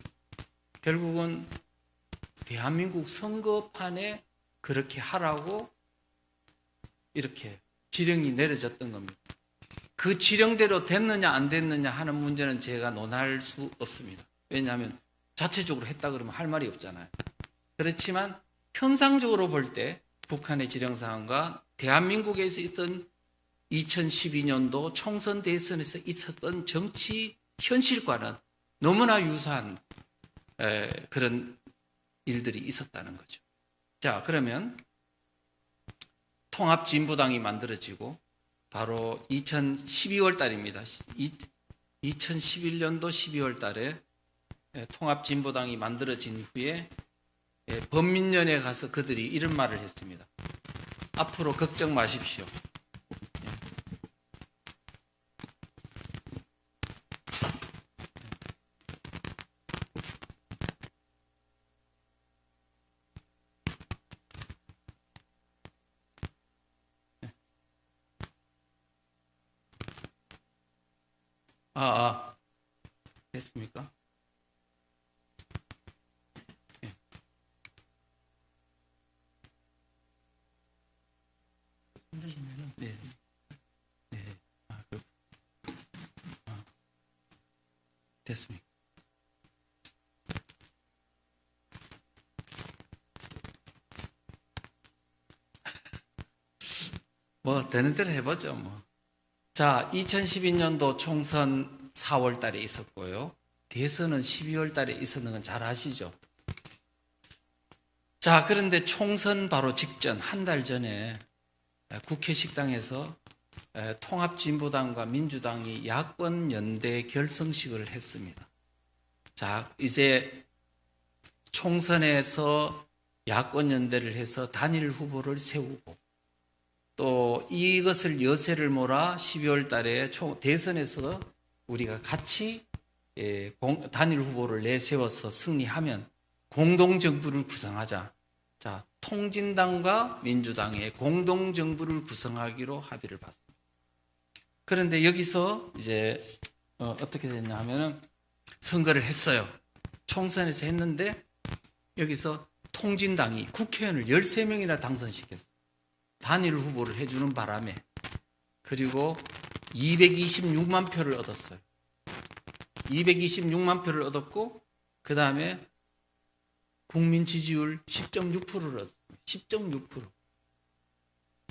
결국은 대한민국 선거판에 그렇게 하라고 이렇게 지령이 내려졌던 겁니다. 그 지령대로 됐느냐 안 됐느냐 하는 문제는 제가 논할 수 없습니다. 왜냐하면 자체적으로 했다 그러면 할 말이 없잖아요. 그렇지만 현상적으로 볼 때 북한의 지령사항과 대한민국에서 있던 2012년도 총선 대선에서 있었던 정치 현실과는 너무나 유사한 그런 일들이 있었다는 거죠. 자, 그러면 통합진보당이 만들어지고 바로 12월 달입니다. 2011년도 12월 달에 통합진보당이 만들어진 후에 범민련에 가서 그들이 이런 말을 했습니다. 앞으로 걱정 마십시오. 됐습니까? 네. 네. 네. 됐습니다. 뭐 되는 대로 해보죠. 뭐. 자, 2012년도 총선 4월 달에 있었고요. 대선은 12월 달에 있었는 건 잘 아시죠? 자, 그런데 총선 바로 직전 한 달 전에 국회 식당에서 통합진보당과 민주당이 야권연대 결성식을 했습니다. 자, 이제 총선에서 야권연대를 해서 단일 후보를 세우고 또 이것을 여세를 몰아 12월 달에 대선에서 우리가 같이 단일 후보를 내세워서 승리하면 공동정부를 구성하자. 자, 통진당과 민주당의 공동정부를 구성하기로 합의를 봤습니다. 그런데 여기서 이제 어떻게 됐냐 하면은 선거를 했어요. 총선에서 했는데 여기서 통진당이 국회의원을 13명이나 당선시켰어요. 단일 후보를 해주는 바람에. 그리고 226만 표를 얻었어요. 226만 표를 얻었고 그 다음에 국민 지지율 10.6%를 얻었어요. 10.6%.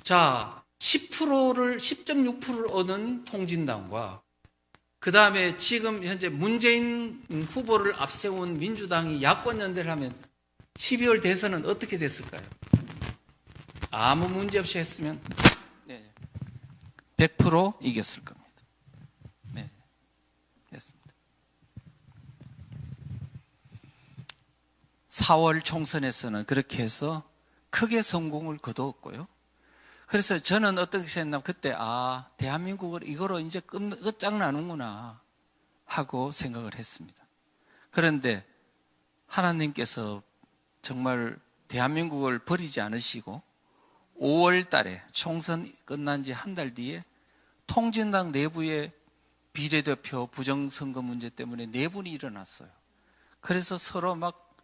자, 10.6%를 얻은 통진당과 그 다음에 지금 현재 문재인 후보를 앞세운 민주당이 야권연대를 하면 12월 대선은 어떻게 됐을까요? 아무 문제 없이 했으면 100% 이겼을 겁니다. 네, 됐습니다. 4월 총선에서는 그렇게 해서 크게 성공을 거두었고요. 그래서 저는 어떻게 생각했냐면 그때 대한민국을 이거로 이제 끝장나는구나 하고 생각을 했습니다. 그런데 하나님께서 정말 대한민국을 버리지 않으시고 5월 달에 총선 끝난 지 한 달 뒤에 통진당 내부의 비례대표 부정선거 문제 때문에 내분이 일어났어요. 그래서 서로 막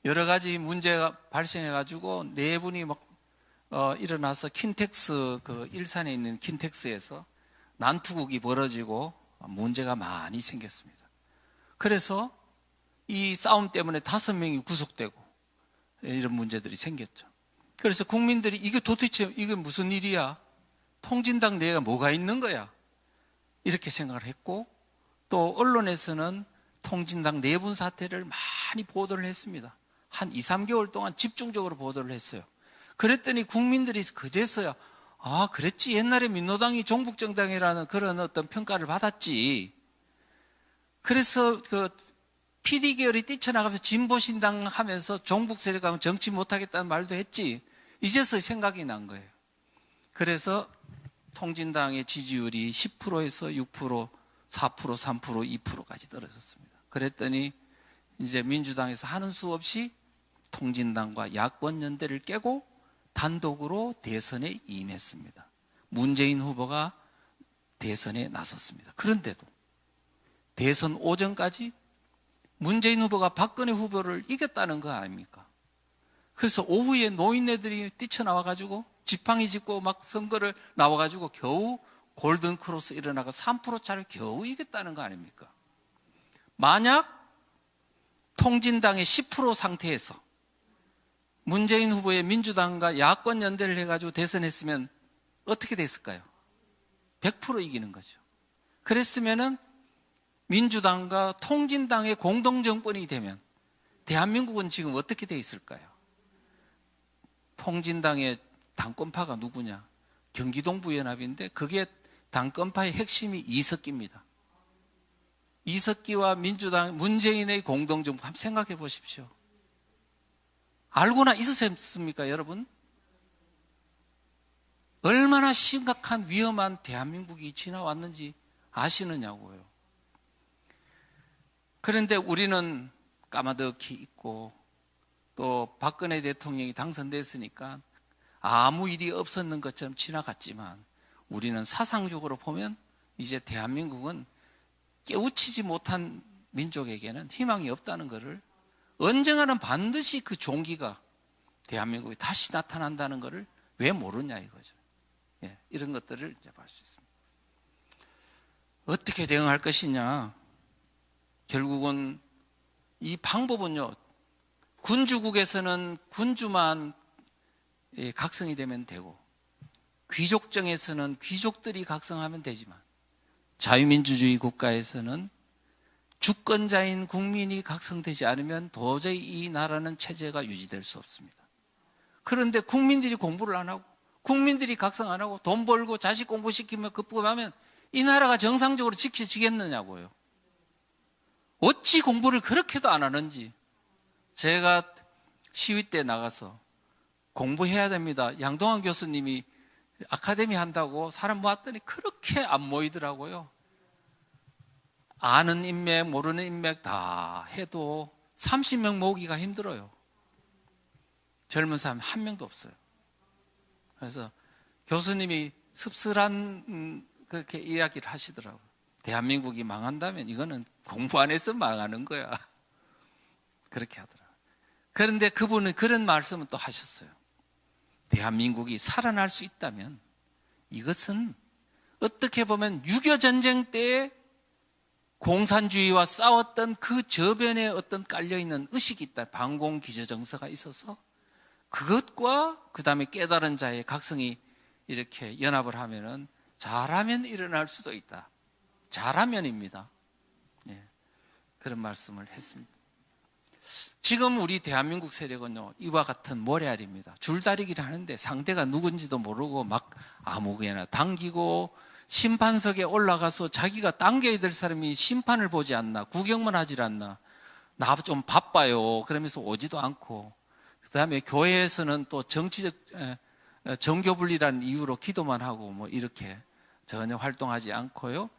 여러 가지 문제가 발생해가지고 내분이 막 일어나서 킨텍스 일산에 있는 킨텍스에서 난투극이 벌어지고 문제가 많이 생겼습니다. 그래서 이 싸움 때문에 5명이 구속되고 이런 문제들이 생겼죠. 그래서 국민들이 이게 무슨 일이야? 통진당 내에 뭐가 있는 거야? 이렇게 생각을 했고 또 언론에서는 통진당 내분 사태를 많이 보도를 했습니다. 한 2, 3개월 동안 집중적으로 보도를 했어요. 그랬더니 국민들이 그제서야 그랬지. 옛날에 민노당이 종북정당이라는 그런 어떤 평가를 받았지. 그래서 PD 계열이 뛰쳐나가면서 진보신당 하면서 종북 세력하면 정치 못하겠다는 말도 했지. 이제서 생각이 난 거예요. 그래서 통진당의 지지율이 10%에서 6%, 4%, 3%, 2%까지 떨어졌습니다. 그랬더니 이제 민주당에서 하는 수 없이 통진당과 야권연대를 깨고 단독으로 대선에 임했습니다. 문재인 후보가 대선에 나섰습니다. 그런데도 대선 오전까지 문재인 후보가 박근혜 후보를 이겼다는 거 아닙니까? 그래서 오후에 노인네들이 뛰쳐나와가지고 지팡이 짚고 막 선거를 나와가지고 겨우 골든크로스 일어나가 3%차를 겨우 이겼다는 거 아닙니까? 만약 통진당의 10% 상태에서 문재인 후보의 민주당과 야권 연대를 해가지고 대선했으면 어떻게 됐을까요? 100% 이기는 거죠. 그랬으면은 민주당과 통진당의 공동정권이 되면 대한민국은 지금 어떻게 돼 있을까요? 통진당의 당권파가 누구냐? 경기동부연합인데 그게 당권파의 핵심이 이석기입니다. 이석기와 민주당, 문재인의 공동정부 한번 생각해 보십시오. 알고나 있으셨습니까, 여러분? 얼마나 심각한 위험한 대한민국이 지나왔는지 아시느냐고요. 그런데 우리는 까마득히 있고 또 박근혜 대통령이 당선됐으니까 아무 일이 없었는 것처럼 지나갔지만 우리는 사상적으로 보면 이제 대한민국은 깨우치지 못한 민족에게는 희망이 없다는 것을 언젠가는 반드시 그 종기가 대한민국에 다시 나타난다는 것을 왜 모르냐 이거죠. 예, 이런 것들을 이제 볼 수 있습니다. 어떻게 대응할 것이냐? 결국은 이 방법은요. 군주국에서는 군주만 각성이 되면 되고 귀족정에서는 귀족들이 각성하면 되지만 자유민주주의 국가에서는 주권자인 국민이 각성되지 않으면 도저히 이 나라는 체제가 유지될 수 없습니다. 그런데 국민들이 공부를 안 하고 국민들이 각성 안 하고 돈 벌고 자식 공부시키며 급급하면 이 나라가 정상적으로 지켜지겠느냐고요. 어찌 공부를 그렇게도 안 하는지. 제가 시위 때 나가서 공부해야 됩니다. 양동환 교수님이 아카데미 한다고 사람 모았더니 그렇게 안 모이더라고요. 아는 인맥, 모르는 인맥 다 해도 30명 모으기가 힘들어요. 젊은 사람 한 명도 없어요. 그래서 교수님이 씁쓸한 그렇게 이야기를 하시더라고요. 대한민국이 망한다면 이거는 공부 안 해서 망하는 거야. 그렇게 하더라고요. 그런데 그분은 그런 말씀을 또 하셨어요. 대한민국이 살아날 수 있다면 이것은 어떻게 보면 6.25 전쟁 때 공산주의와 싸웠던 그 저변에 어떤 깔려있는 의식이 있다. 반공기저정서가 있어서 그것과 그 다음에 깨달은 자의 각성이 이렇게 연합을 하면은 잘하면 일어날 수도 있다. 잘하면입니다. 예, 그런 말씀을 했습니다. 지금 우리 대한민국 세력은요, 이와 같은 모래알입니다. 줄다리기를 하는데 상대가 누군지도 모르고 막 아무개나 당기고 심판석에 올라가서 자기가 당겨야 될 사람이 심판을 보지 않나, 구경만 하질 않나, 나 좀 바빠요. 그러면서 오지도 않고, 그 다음에 교회에서는 또 정치적, 정교분리라는 이유로 기도만 하고 뭐 이렇게 전혀 활동하지 않고요.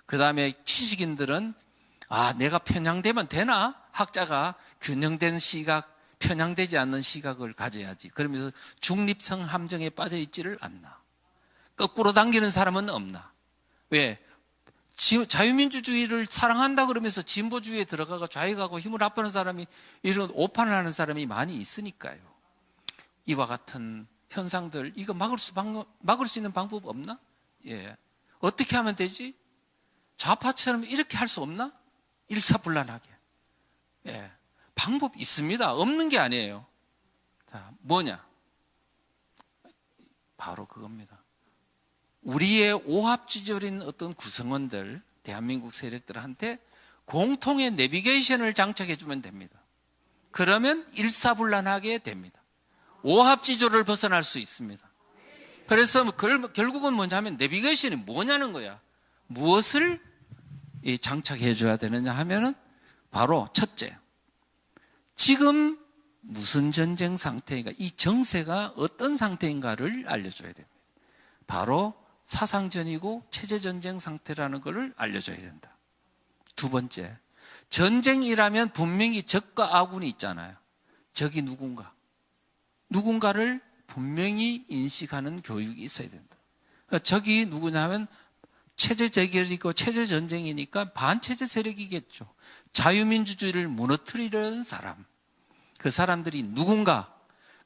그 다음에 지식인들은 내가 편향되면 되나? 학자가 균형된 시각, 편향되지 않는 시각을 가져야지. 그러면서 중립성 함정에 빠져 있지를 않나. 거꾸로 당기는 사람은 없나. 왜? 자유민주주의를 사랑한다 그러면서 진보주의에 들어가고 좌익하고 힘을 합하는 사람이, 이런 오판을 하는 사람이 많이 있으니까요. 이와 같은 현상들, 이거 막을 수 있는 방법 없나? 예. 어떻게 하면 되지? 좌파처럼 이렇게 할 수 없나? 일사불란하게. 예. 방법 있습니다. 없는 게 아니에요. 자, 뭐냐? 바로 그겁니다. 우리의 오합지졸인 어떤 구성원들, 대한민국 세력들한테 공통의 내비게이션을 장착해 주면 됩니다. 그러면 일사불란하게 됩니다. 오합지졸을 벗어날 수 있습니다. 그래서 결국은 뭐냐면 내비게이션이 뭐냐는 거야. 무엇을 장착해 줘야 되느냐 하면은 바로 첫째, 지금 무슨 전쟁 상태인가, 이 정세가 어떤 상태인가를 알려줘야 됩니다. 바로 사상전이고 체제전쟁 상태라는 것을 알려줘야 된다. 두 번째, 전쟁이라면 분명히 적과 아군이 있잖아요. 적이 누군가를 분명히 인식하는 교육이 있어야 된다. 적이 누구냐 하면 체제 재결이고 체제 전쟁이니까 반체제 세력이겠죠. 자유민주주의를 무너뜨리려는 사람, 그 사람들이 누군가,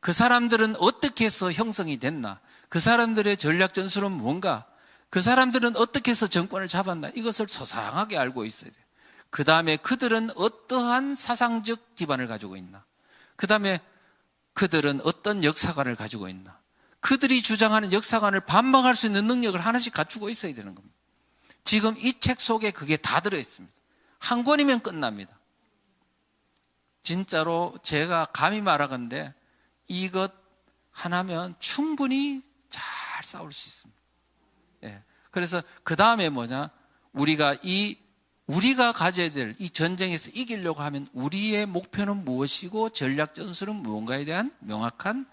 그 사람들은 어떻게 해서 형성이 됐나, 그 사람들의 전략 전술은 뭔가, 그 사람들은 어떻게 해서 정권을 잡았나, 이것을 소상하게 알고 있어야 돼요. 그 다음에 그들은 어떠한 사상적 기반을 가지고 있나, 그 다음에 그들은 어떤 역사관을 가지고 있나, 그들이 주장하는 역사관을 반박할 수 있는 능력을 하나씩 갖추고 있어야 되는 겁니다. 지금 이 책 속에 그게 다 들어있습니다. 한 권이면 끝납니다. 진짜로 제가 감히 말하건대 이것 하나면 충분히 잘 싸울 수 있습니다. 예. 그래서 그 다음에 뭐냐, 우리가 가져야 될 이 전쟁에서 이기려고 하면 우리의 목표는 무엇이고 전략 전술은 무언가에 대한 명확한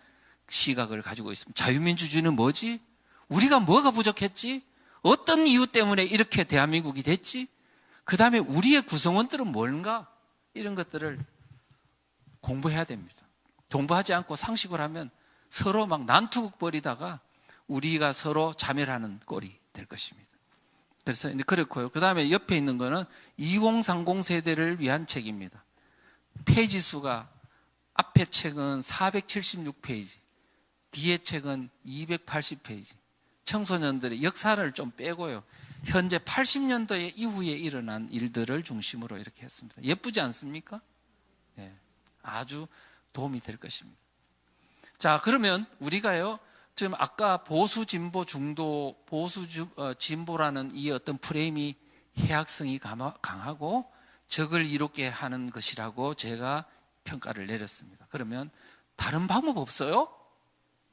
시각을 가지고 있습니다. 자유민주주의는 뭐지? 우리가 뭐가 부족했지? 어떤 이유 때문에 이렇게 대한민국이 됐지? 그 다음에 우리의 구성원들은 뭔가? 이런 것들을 공부해야 됩니다. 공부하지 않고 상식을 하면 서로 막 난투극 벌이다가 우리가 서로 자멸하는 꼴이 될 것입니다. 그래서 그렇고요. 그 다음에 옆에 있는 거는 2030 세대를 위한 책입니다. 페이지 수가 앞에 책은 476페이지, 뒤에 책은 280페이지. 청소년들의 역사를 좀 빼고요, 현재 80년대 이후에 일어난 일들을 중심으로 이렇게 했습니다. 예쁘지 않습니까? 네, 아주 도움이 될 것입니다. 자, 그러면 우리가요, 지금 아까 보수 진보 중도, 진보라는 이 어떤 프레임이 해악성이 강하고 적을 이롭게 하는 것이라고 제가 평가를 내렸습니다. 그러면 다른 방법 없어요?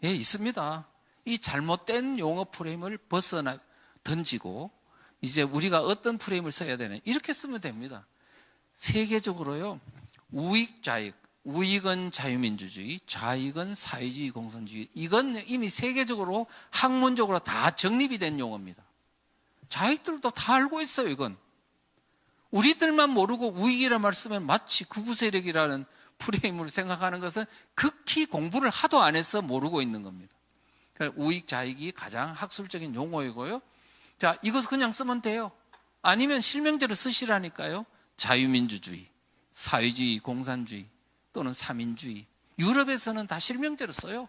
예, 있습니다. 이 잘못된 용어 프레임을 벗어나 던지고 이제 우리가 어떤 프레임을 써야 되냐 이렇게 쓰면 됩니다. 세계적으로요, 우익 좌익, 우익은 자유민주주의, 좌익은 사회주의 공산주의, 이건 이미 세계적으로 학문적으로 다 정립이 된 용어입니다. 좌익들도 다 알고 있어요. 이건 우리들만 모르고 우익이라는 말 쓰면 마치 극우 세력이라는 프레임으로 생각하는 것은 극히 공부를 하도 안 해서 모르고 있는 겁니다. 그러니까 우익 좌익이 가장 학술적인 용어이고요. 자, 이것을 그냥 쓰면 돼요. 아니면 실명제로 쓰시라니까요. 자유민주주의, 사회주의, 공산주의 또는 사민주의. 유럽에서는 다 실명제로 써요.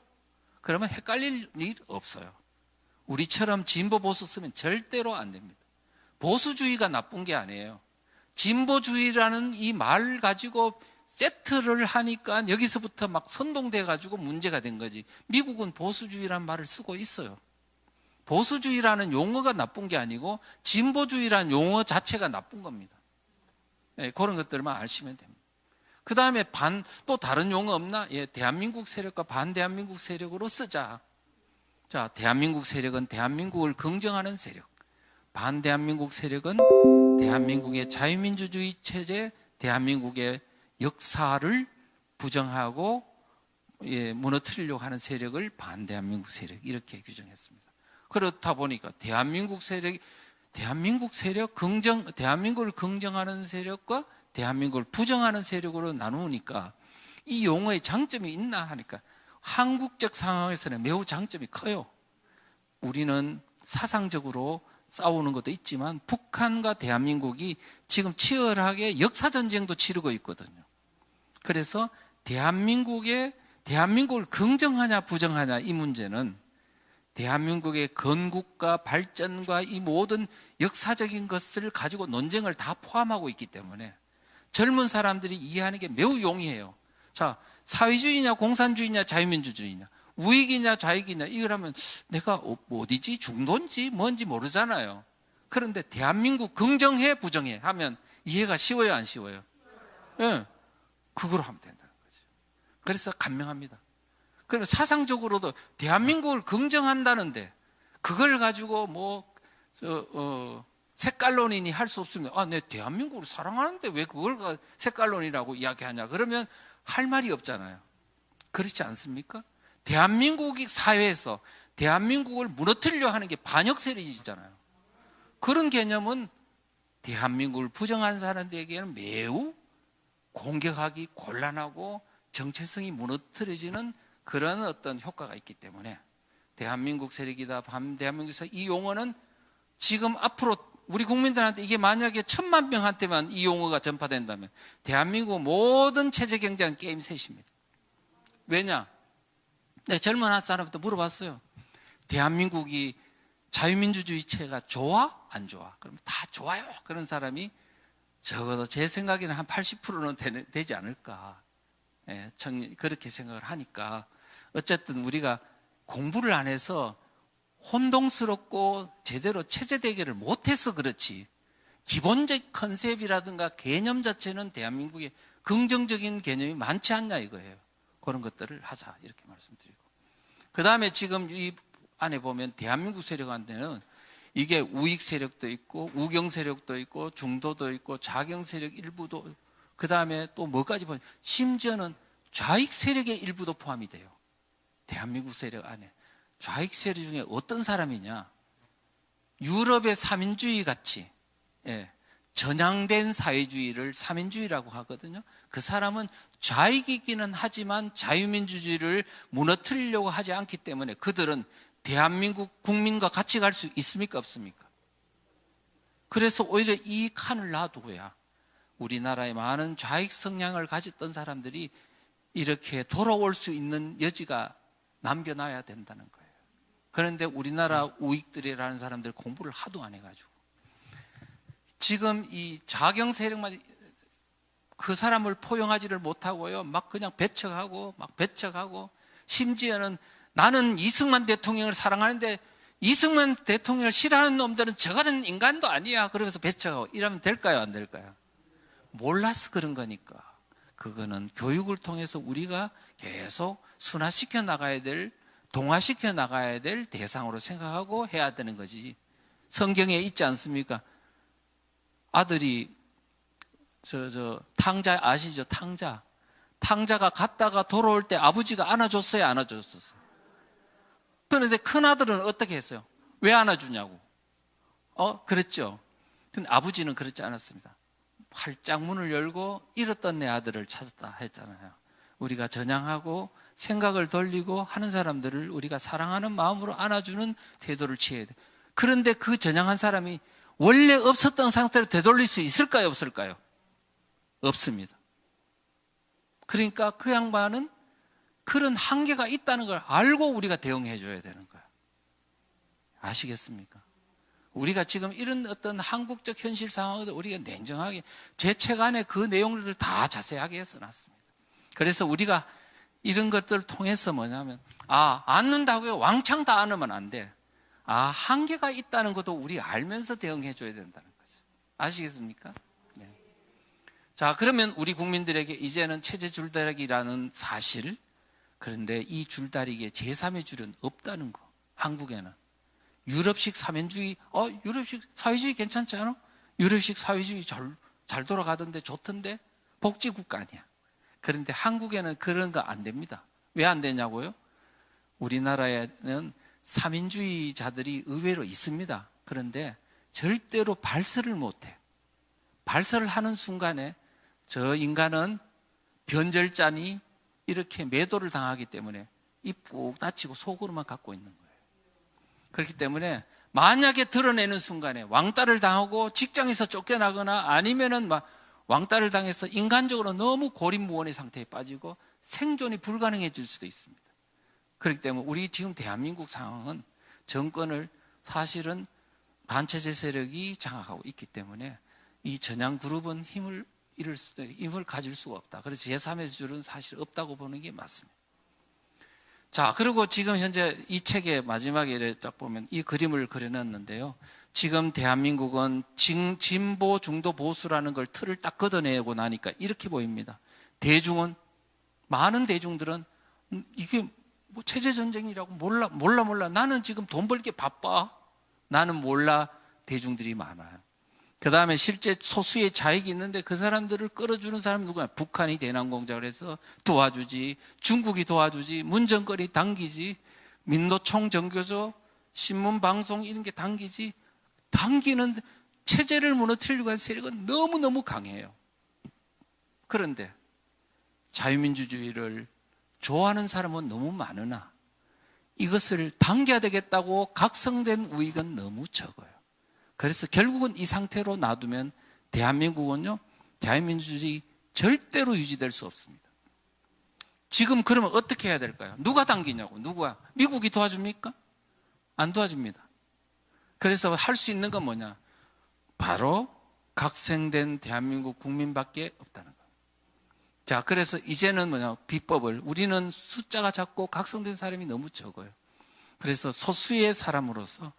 그러면 헷갈릴 일 없어요. 우리처럼 진보 보수 쓰면 절대로 안 됩니다. 보수주의가 나쁜 게 아니에요. 진보주의라는 이 말 가지고 세트를 하니까 여기서부터 막 선동돼 가지고 문제가 된 거지. 미국은 보수주의라는 말을 쓰고 있어요. 보수주의라는 용어가 나쁜 게 아니고 진보주의라는 용어 자체가 나쁜 겁니다. 네, 그런 것들만 아시면 됩니다. 그 다음에 또 다른 용어 없나? 예, 대한민국 세력과 반대한민국 세력으로 쓰자. 자, 대한민국 세력은 대한민국을 긍정하는 세력, 반대한민국 세력은 대한민국의 자유민주주의 체제, 대한민국의 역사를 부정하고 무너뜨리려고 하는 세력을 반대한민국 세력 이렇게 규정했습니다. 그렇다 보니까 대한민국을 긍정하는 세력과 대한민국을 부정하는 세력으로 나누니까 이 용어의 장점이 있나 하니까 한국적 상황에서는 매우 장점이 커요. 우리는 사상적으로 싸우는 것도 있지만 북한과 대한민국이 지금 치열하게 역사전쟁도 치르고 있거든요. 그래서 대한민국을 긍정하냐 부정하냐 이 문제는 대한민국의 건국과 발전과 이 모든 역사적인 것을 가지고 논쟁을 다 포함하고 있기 때문에 젊은 사람들이 이해하는 게 매우 용이해요. 자, 사회주의냐 공산주의냐 자유민주주의냐 우익이냐 좌익이냐 이걸 하면 내가 어디지 중도인지 뭔지 모르잖아요. 그런데 대한민국 긍정해 부정해 하면 이해가 쉬워요 안 쉬워요? 예, 그거로 하면 된다는 거죠. 그래서 간명합니다. 그럼 사상적으로도 대한민국을 긍정한다는데 그걸 가지고 색깔론인이 할 수 없으면 내 대한민국을 사랑하는데 왜 그걸 색깔론이라고 이야기하냐 그러면 할 말이 없잖아요. 그렇지 않습니까? 대한민국 사회에서 대한민국을 무너뜨리려 하는 게 반역 세력이잖아요. 그런 개념은 대한민국을 부정하는 사람들에게는 매우 공격하기 곤란하고 정체성이 무너뜨려지는 그런 어떤 효과가 있기 때문에 대한민국 세력이다, 대한민국에서 이 용어는 지금 앞으로 우리 국민들한테 이게 만약에 1000만 명한테만 이 용어가 전파된다면 대한민국 모든 체제 경제는 게임 셋입니다. 왜냐? 네, 젊은 한 사람부터 물어봤어요. 대한민국이 자유민주주의체가 좋아? 안 좋아? 그러면 다 좋아요. 그런 사람이 적어도 제 생각에는 한 80%는 되지 않을까. 예, 그렇게 생각을 하니까 어쨌든 우리가 공부를 안 해서 혼동스럽고 제대로 체제 대결을 못해서 그렇지 기본적 컨셉이라든가 개념 자체는 대한민국에 긍정적인 개념이 많지 않냐 이거예요. 그런 것들을 하자 이렇게 말씀드리고 그 다음에 지금 이 안에 보면 대한민국 세력한테는 이게 우익 세력도 있고 우경 세력도 있고 중도도 있고 좌경 세력 일부도 그 다음에 또 뭐까지 보면 심지어는 좌익 세력의 일부도 포함이 돼요. 대한민국 세력 안에 좌익 세력 중에 어떤 사람이냐 유럽의 사민주의 같이 전향된 사회주의를 사민주의라고 하거든요. 그 사람은 좌익이기는 하지만 자유민주주의를 무너뜨리려고 하지 않기 때문에 그들은 대한민국 국민과 같이 갈 수 있습니까 없습니까? 그래서 오히려 이 칸을 놔두고야 우리나라의 많은 좌익 성향을 가졌던 사람들이 이렇게 돌아올 수 있는 여지가 남겨놔야 된다는 거예요. 그런데 우리나라 우익들이라는 사람들 공부를 하도 안 해가지고 지금 이 좌경 세력만 그 사람을 포용하지를 못하고요. 막 그냥 배척하고 심지어는 나는 이승만 대통령을 사랑하는데 이승만 대통령을 싫어하는 놈들은 저거는 인간도 아니야. 그러면서 배척하고 이러면 될까요? 안 될까요? 몰라서 그런 거니까. 그거는 교육을 통해서 우리가 계속 순화시켜 나가야 될 동화시켜 나가야 될 대상으로 생각하고 해야 되는 거지. 성경에 있지 않습니까? 아들이 탕자 아시죠? 탕자가 갔다가 돌아올 때 아버지가 안아줬어요, 안아줬었어요? 그런데 큰아들은 어떻게 했어요? 왜 안아주냐고. 그랬죠. 근데 아버지는 그렇지 않았습니다. 활짝 문을 열고 잃었던 내 아들을 찾았다 했잖아요. 우리가 전향하고 생각을 돌리고 하는 사람들을 우리가 사랑하는 마음으로 안아주는 태도를 취해야 돼. 그런데 그 전향한 사람이 원래 없었던 상태로 되돌릴 수 있을까요, 없을까요? 없습니다. 그러니까 그 양반은 그런 한계가 있다는 걸 알고 우리가 대응해 줘야 되는 거예요. 아시겠습니까? 우리가 지금 이런 어떤 한국적 현실 상황을 우리가 냉정하게 제 책 안에 그 내용들을 다 자세하게 써놨습니다. 그래서 우리가 이런 것들을 통해서 뭐냐면 안는다고 왕창 다 안으면 안 돼. 한계가 있다는 것도 우리 알면서 대응해 줘야 된다는 거죠. 아시겠습니까? 네. 자, 그러면 우리 국민들에게 이제는 체제 줄다리기라는 사실, 그런데 이 줄다리기에 제3의 줄은 없다는 거. 한국에는 유럽식 사면주의, 유럽식 사회주의 괜찮지 않아? 유럽식 사회주의 잘 돌아가던데 좋던데 복지국가 아니야. 그런데 한국에는 그런 거 안 됩니다. 왜 안 되냐고요? 우리나라에는 삼인주의자들이 의외로 있습니다. 그런데 절대로 발설을 못해. 발설을 하는 순간에 저 인간은 변절자니 이렇게 매도를 당하기 때문에 입 꾹 닫히고 속으로만 갖고 있는 거예요. 그렇기 때문에 만약에 드러내는 순간에 왕따를 당하고 직장에서 쫓겨나거나 아니면은 막 왕따를 당해서 인간적으로 너무 고립무원의 상태에 빠지고 생존이 불가능해질 수도 있습니다. 그렇기 때문에 우리 지금 대한민국 상황은 정권을 사실은 반체제 세력이 장악하고 있기 때문에 이 전향 그룹은 힘을 가질 수가 없다. 그래서 제3의 줄은 사실 없다고 보는 게 맞습니다. 자, 그리고 지금 현재 이 책의 마지막에 딱 보면 이 그림을 그려놨는데요. 지금 대한민국은 진보, 중도, 보수라는 걸 틀을 딱 걷어내고 나니까 이렇게 보입니다. 많은 대중들은 이게 뭐 체제전쟁이라고 몰라. 나는 지금 돈 벌기 바빠. 나는 몰라. 대중들이 많아요. 그 다음에 실제 소수의 자익이 있는데 그 사람들을 끌어주는 사람이 누구야? 북한이 대남공작을 해서 도와주지, 중국이 도와주지, 문정권이 당기지, 민노총 정교조, 신문방송 이런 게 당기지. 당기는 체제를 무너뜨리려고 한 세력은 너무너무 강해요. 그런데 자유민주주의를 좋아하는 사람은 너무 많으나 이것을 당겨야 되겠다고 각성된 우익은 너무 적어요. 그래서 결국은 이 상태로 놔두면 대한민국은요, 자유민주주의 절대로 유지될 수 없습니다. 지금 그러면 어떻게 해야 될까요? 누가 당기냐고, 누가? 미국이 도와줍니까? 안 도와줍니다. 그래서 할 수 있는 건 뭐냐? 바로 각성된 대한민국 국민밖에 없다는 거예요. 자, 그래서 이제는 뭐냐? 비법을, 우리는 숫자가 작고 각성된 사람이 너무 적어요. 그래서 소수의 사람으로서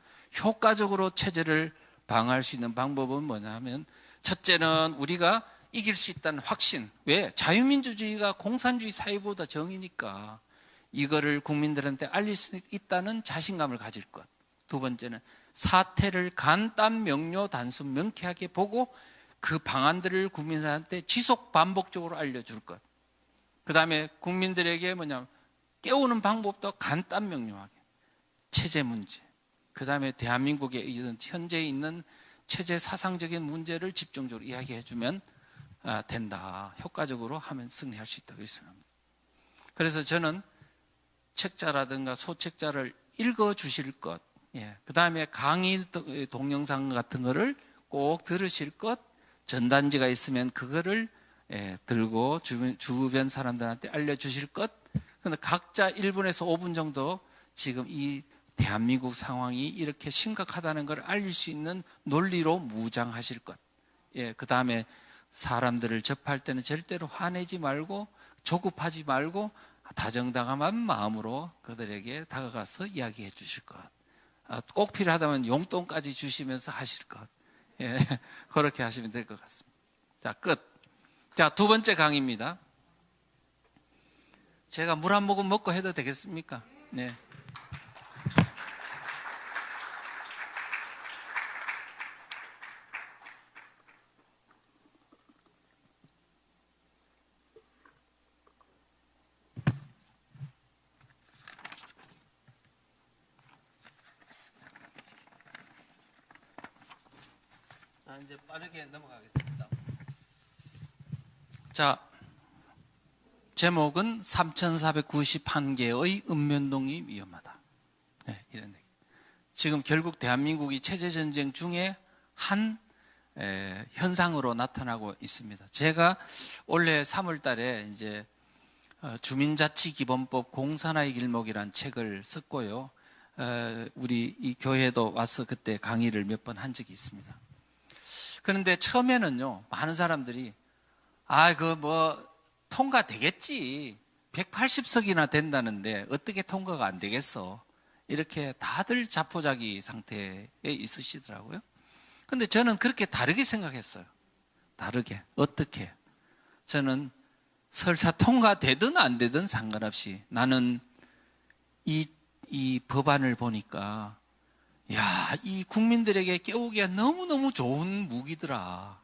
효과적으로 체제를 방어할 수 있는 방법은 뭐냐 하면, 첫째는 우리가 이길 수 있다는 확신. 왜? 자유민주주의가 공산주의 사회보다 정의니까 이거를 국민들한테 알릴 수 있다는 자신감을 가질 것. 두 번째는 사태를 간단, 명료, 단순, 명쾌하게 보고 그 방안들을 국민들한테 지속 반복적으로 알려줄 것. 그 다음에 국민들에게 깨우는 방법도 간단, 명료하게. 체제 문제. 그 다음에 대한민국에 현재 있는 체제 사상적인 문제를 집중적으로 이야기해주면 된다. 효과적으로 하면 승리할 수 있다고 생각합니다. 그래서 저는 책자라든가 소책자를 읽어주실 것, 그 다음에 강의 동영상 같은 거를 꼭 들으실 것, 전단지가 있으면 그거를 들고 주변 사람들한테 알려주실 것. 그런데 각자 1분에서 5분 정도 지금 이 대한민국 상황이 이렇게 심각하다는 걸 알릴 수 있는 논리로 무장하실 것. 그 다음에 사람들을 접할 때는 절대로 화내지 말고 조급하지 말고 다정다감한 마음으로 그들에게 다가가서 이야기해 주실 것. 꼭 필요하다면 용돈까지 주시면서 하실 것. 그렇게 하시면 될 것 같습니다. 자, 끝. 자, 두 번째 강의입니다. 제가 물 한 모금 먹고 해도 되겠습니까? 네. 자, 이제 빠르게 넘어가겠습니다. 자, 제목은 3,491개의 읍면동이 위험하다. 네, 이런 얘기. 지금 결국 대한민국이 체제전쟁 중에 한 현상으로 나타나고 있습니다. 제가 올해 3월 달에 이제 주민자치기본법 공산화의 길목이라는 책을 썼고요. 우리 이 교회도 와서 그때 강의를 몇 번 한 적이 있습니다. 그런데 처음에는요, 많은 사람들이 통과되겠지. 180석이나 된다는데 어떻게 통과가 안 되겠어. 이렇게 다들 자포자기 상태에 있으시더라고요. 근데 저는 그렇게 다르게 생각했어요. 다르게. 어떻게? 저는 설사 통과되든 안 되든 상관없이 나는 이 법안을 보니까 이 국민들에게 깨우기가 너무너무 좋은 무기더라.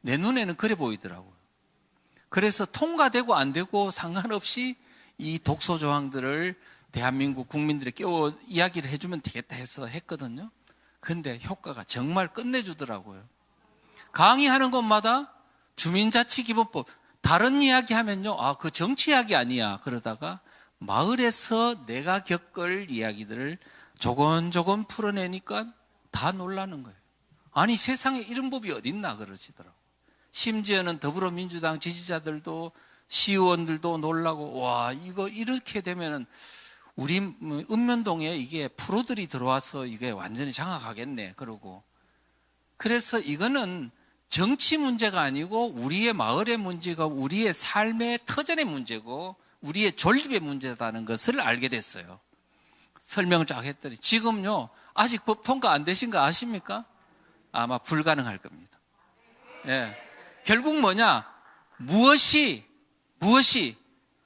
내 눈에는 그래 보이더라고요. 그래서 통과되고 안 되고 상관없이 이 독소 조항들을 대한민국 국민들에게 깨워 이야기를 해주면 되겠다 해서 했거든요. 근데 효과가 정말 끝내주더라고요. 강의하는 곳마다 주민자치기본법, 다른 이야기 하면요, 그 정치 이야기 아니야. 그러다가 마을에서 내가 겪을 이야기들을 조곤조곤 풀어내니까 다 놀라는 거예요. 아니, 세상에 이런 법이 어딨나 그러시더라고요. 심지어는 더불어민주당 지지자들도 시의원들도 놀라고, 와, 이거 이렇게 되면은 우리 읍면동에 이게 프로들이 들어와서 이게 완전히 장악하겠네. 그러고. 그래서 이거는 정치 문제가 아니고 우리의 마을의 문제가 우리의 삶의 터전의 문제고 우리의 존립의 문제다는 것을 알게 됐어요. 설명을 쫙 했더니 지금요, 아직 법 통과 안 되신 거 아십니까? 아마 불가능할 겁니다. 예. 결국 뭐냐? 무엇이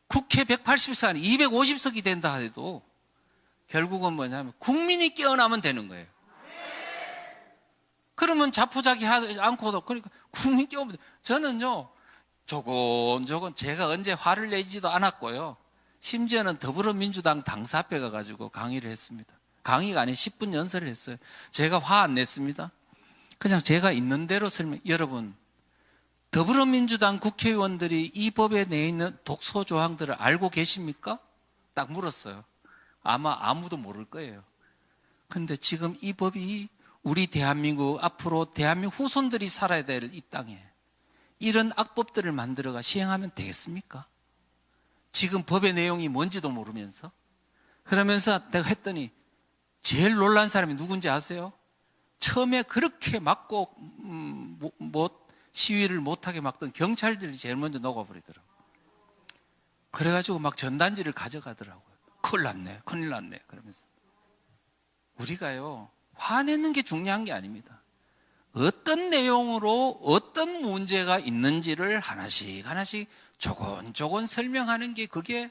국회 180석 아니 250석이 된다 해도 결국은 뭐냐면 국민이 깨어나면 되는 거예요. 그러면 자포자기 하지 않고도 그러니까 국민 깨우면 저는요 조곤조곤 제가 언제 화를 내지도 않았고요. 심지어는 더불어민주당 당사 앞에 가가지고 강의를 했습니다. 강의가 아닌 10분 연설을 했어요. 제가 화 안 냈습니다. 그냥 제가 있는 대로 여러분 더불어민주당 국회의원들이 이 법에 내어 있는 독소 조항들을 알고 계십니까? 딱 물었어요. 아마 아무도 모를 거예요. 근데 지금 이 법이 우리 대한민국 앞으로 대한민국 후손들이 살아야 될 이 땅에 이런 악법들을 만들어가 시행하면 되겠습니까? 지금 법의 내용이 뭔지도 모르면서 그러면서 내가 했더니 제일 놀란 사람이 누군지 아세요? 처음에 그렇게 막고 시위를 못하게 막던 경찰들이 제일 먼저 녹아버리더라고요. 그래가지고 막 전단지를 가져가더라고요. 큰일 났네 그러면서 우리가요 화내는 게 중요한 게 아닙니다. 어떤 내용으로 어떤 문제가 있는지를 하나씩 조곤조곤 설명하는 게 그게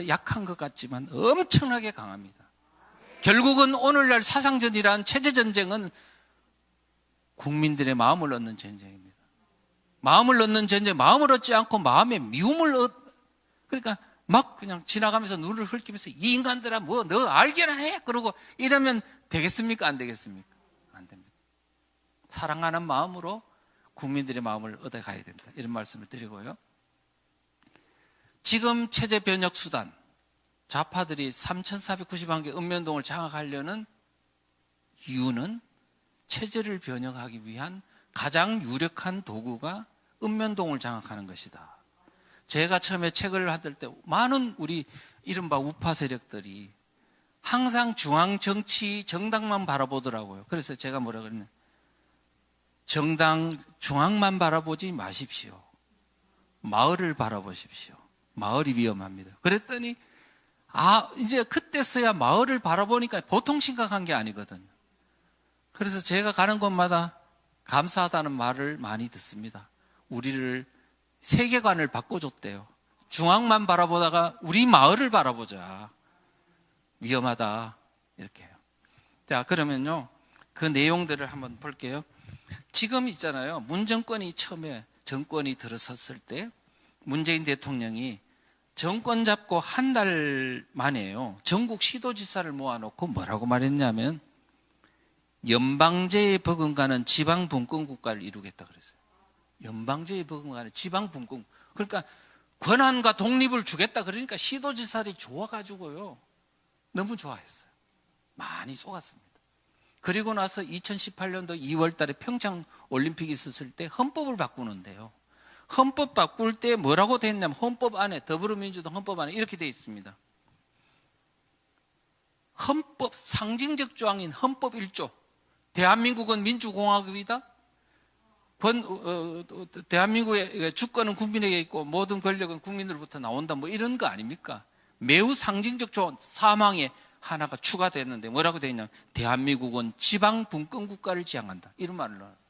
약한 것 같지만 엄청나게 강합니다. 결국은 오늘날 사상전이란 체제전쟁은 국민들의 마음을 얻는 전쟁입니다. 마음을 얻는 전쟁, 마음을 얻지 않고 마음의 미움을 그러니까 막 그냥 지나가면서 눈을 흘기면서 이 인간들아 뭐 너 알게나 해 그러고 이러면 되겠습니까? 안 되겠습니까? 안 됩니다. 사랑하는 마음으로 국민들의 마음을 얻어가야 된다. 이런 말씀을 드리고요. 지금 체제 변혁 수단 좌파들이 3,491개 읍면동을 장악하려는 이유는 체제를 변혁하기 위한 가장 유력한 도구가 읍면동을 장악하는 것이다. 제가 처음에 책을 받을 때 많은 우리 이른바 우파 세력들이 항상 중앙 정치 정당만 바라보더라고요. 그래서 제가 뭐라 그랬냐? 정당 중앙만 바라보지 마십시오. 마을을 바라보십시오. 마을이 위험합니다. 그랬더니 이제 그때서야 마을을 바라보니까 보통 심각한 게 아니거든요. 그래서 제가 가는 곳마다 감사하다는 말을 많이 듣습니다. 우리를 세계관을 바꿔줬대요. 중앙만 바라보다가 우리 마을을 바라보자. 위험하다. 이렇게 해요. 자, 그러면요. 그 내용들을 한번 볼게요. 지금 있잖아요. 문 정권이 처음에 정권이 들어섰을 때 문재인 대통령이 정권 잡고 한 달 만에요. 전국 시도지사를 모아놓고 뭐라고 말했냐면 연방제에 버금가는 지방분권국가를 이루겠다 그랬어요. 연방제에 버금가는 지방분권. 그러니까 권한과 독립을 주겠다 그러니까 시도지사들이 좋아가지고요. 너무 좋아했어요. 많이 속았습니다. 그리고 나서 2018년도 2월 달에 평창 올림픽이 있었을 때 헌법을 바꾸는데요. 헌법 바꿀 때 뭐라고 돼 있냐면 헌법 안에 더불어민주당 헌법 안에 이렇게 돼 있습니다. 헌법 상징적 조항인 헌법 1조 대한민국은 민주공화국이다. 대한민국의 주권은 국민에게 있고 모든 권력은 국민으로부터 나온다. 뭐 이런 거 아닙니까? 매우 상징적 조항 사망에 하나가 추가됐는데 뭐라고 되어 있냐면 대한민국은 지방분권국가를 지향한다. 이런 말을 넣었어요.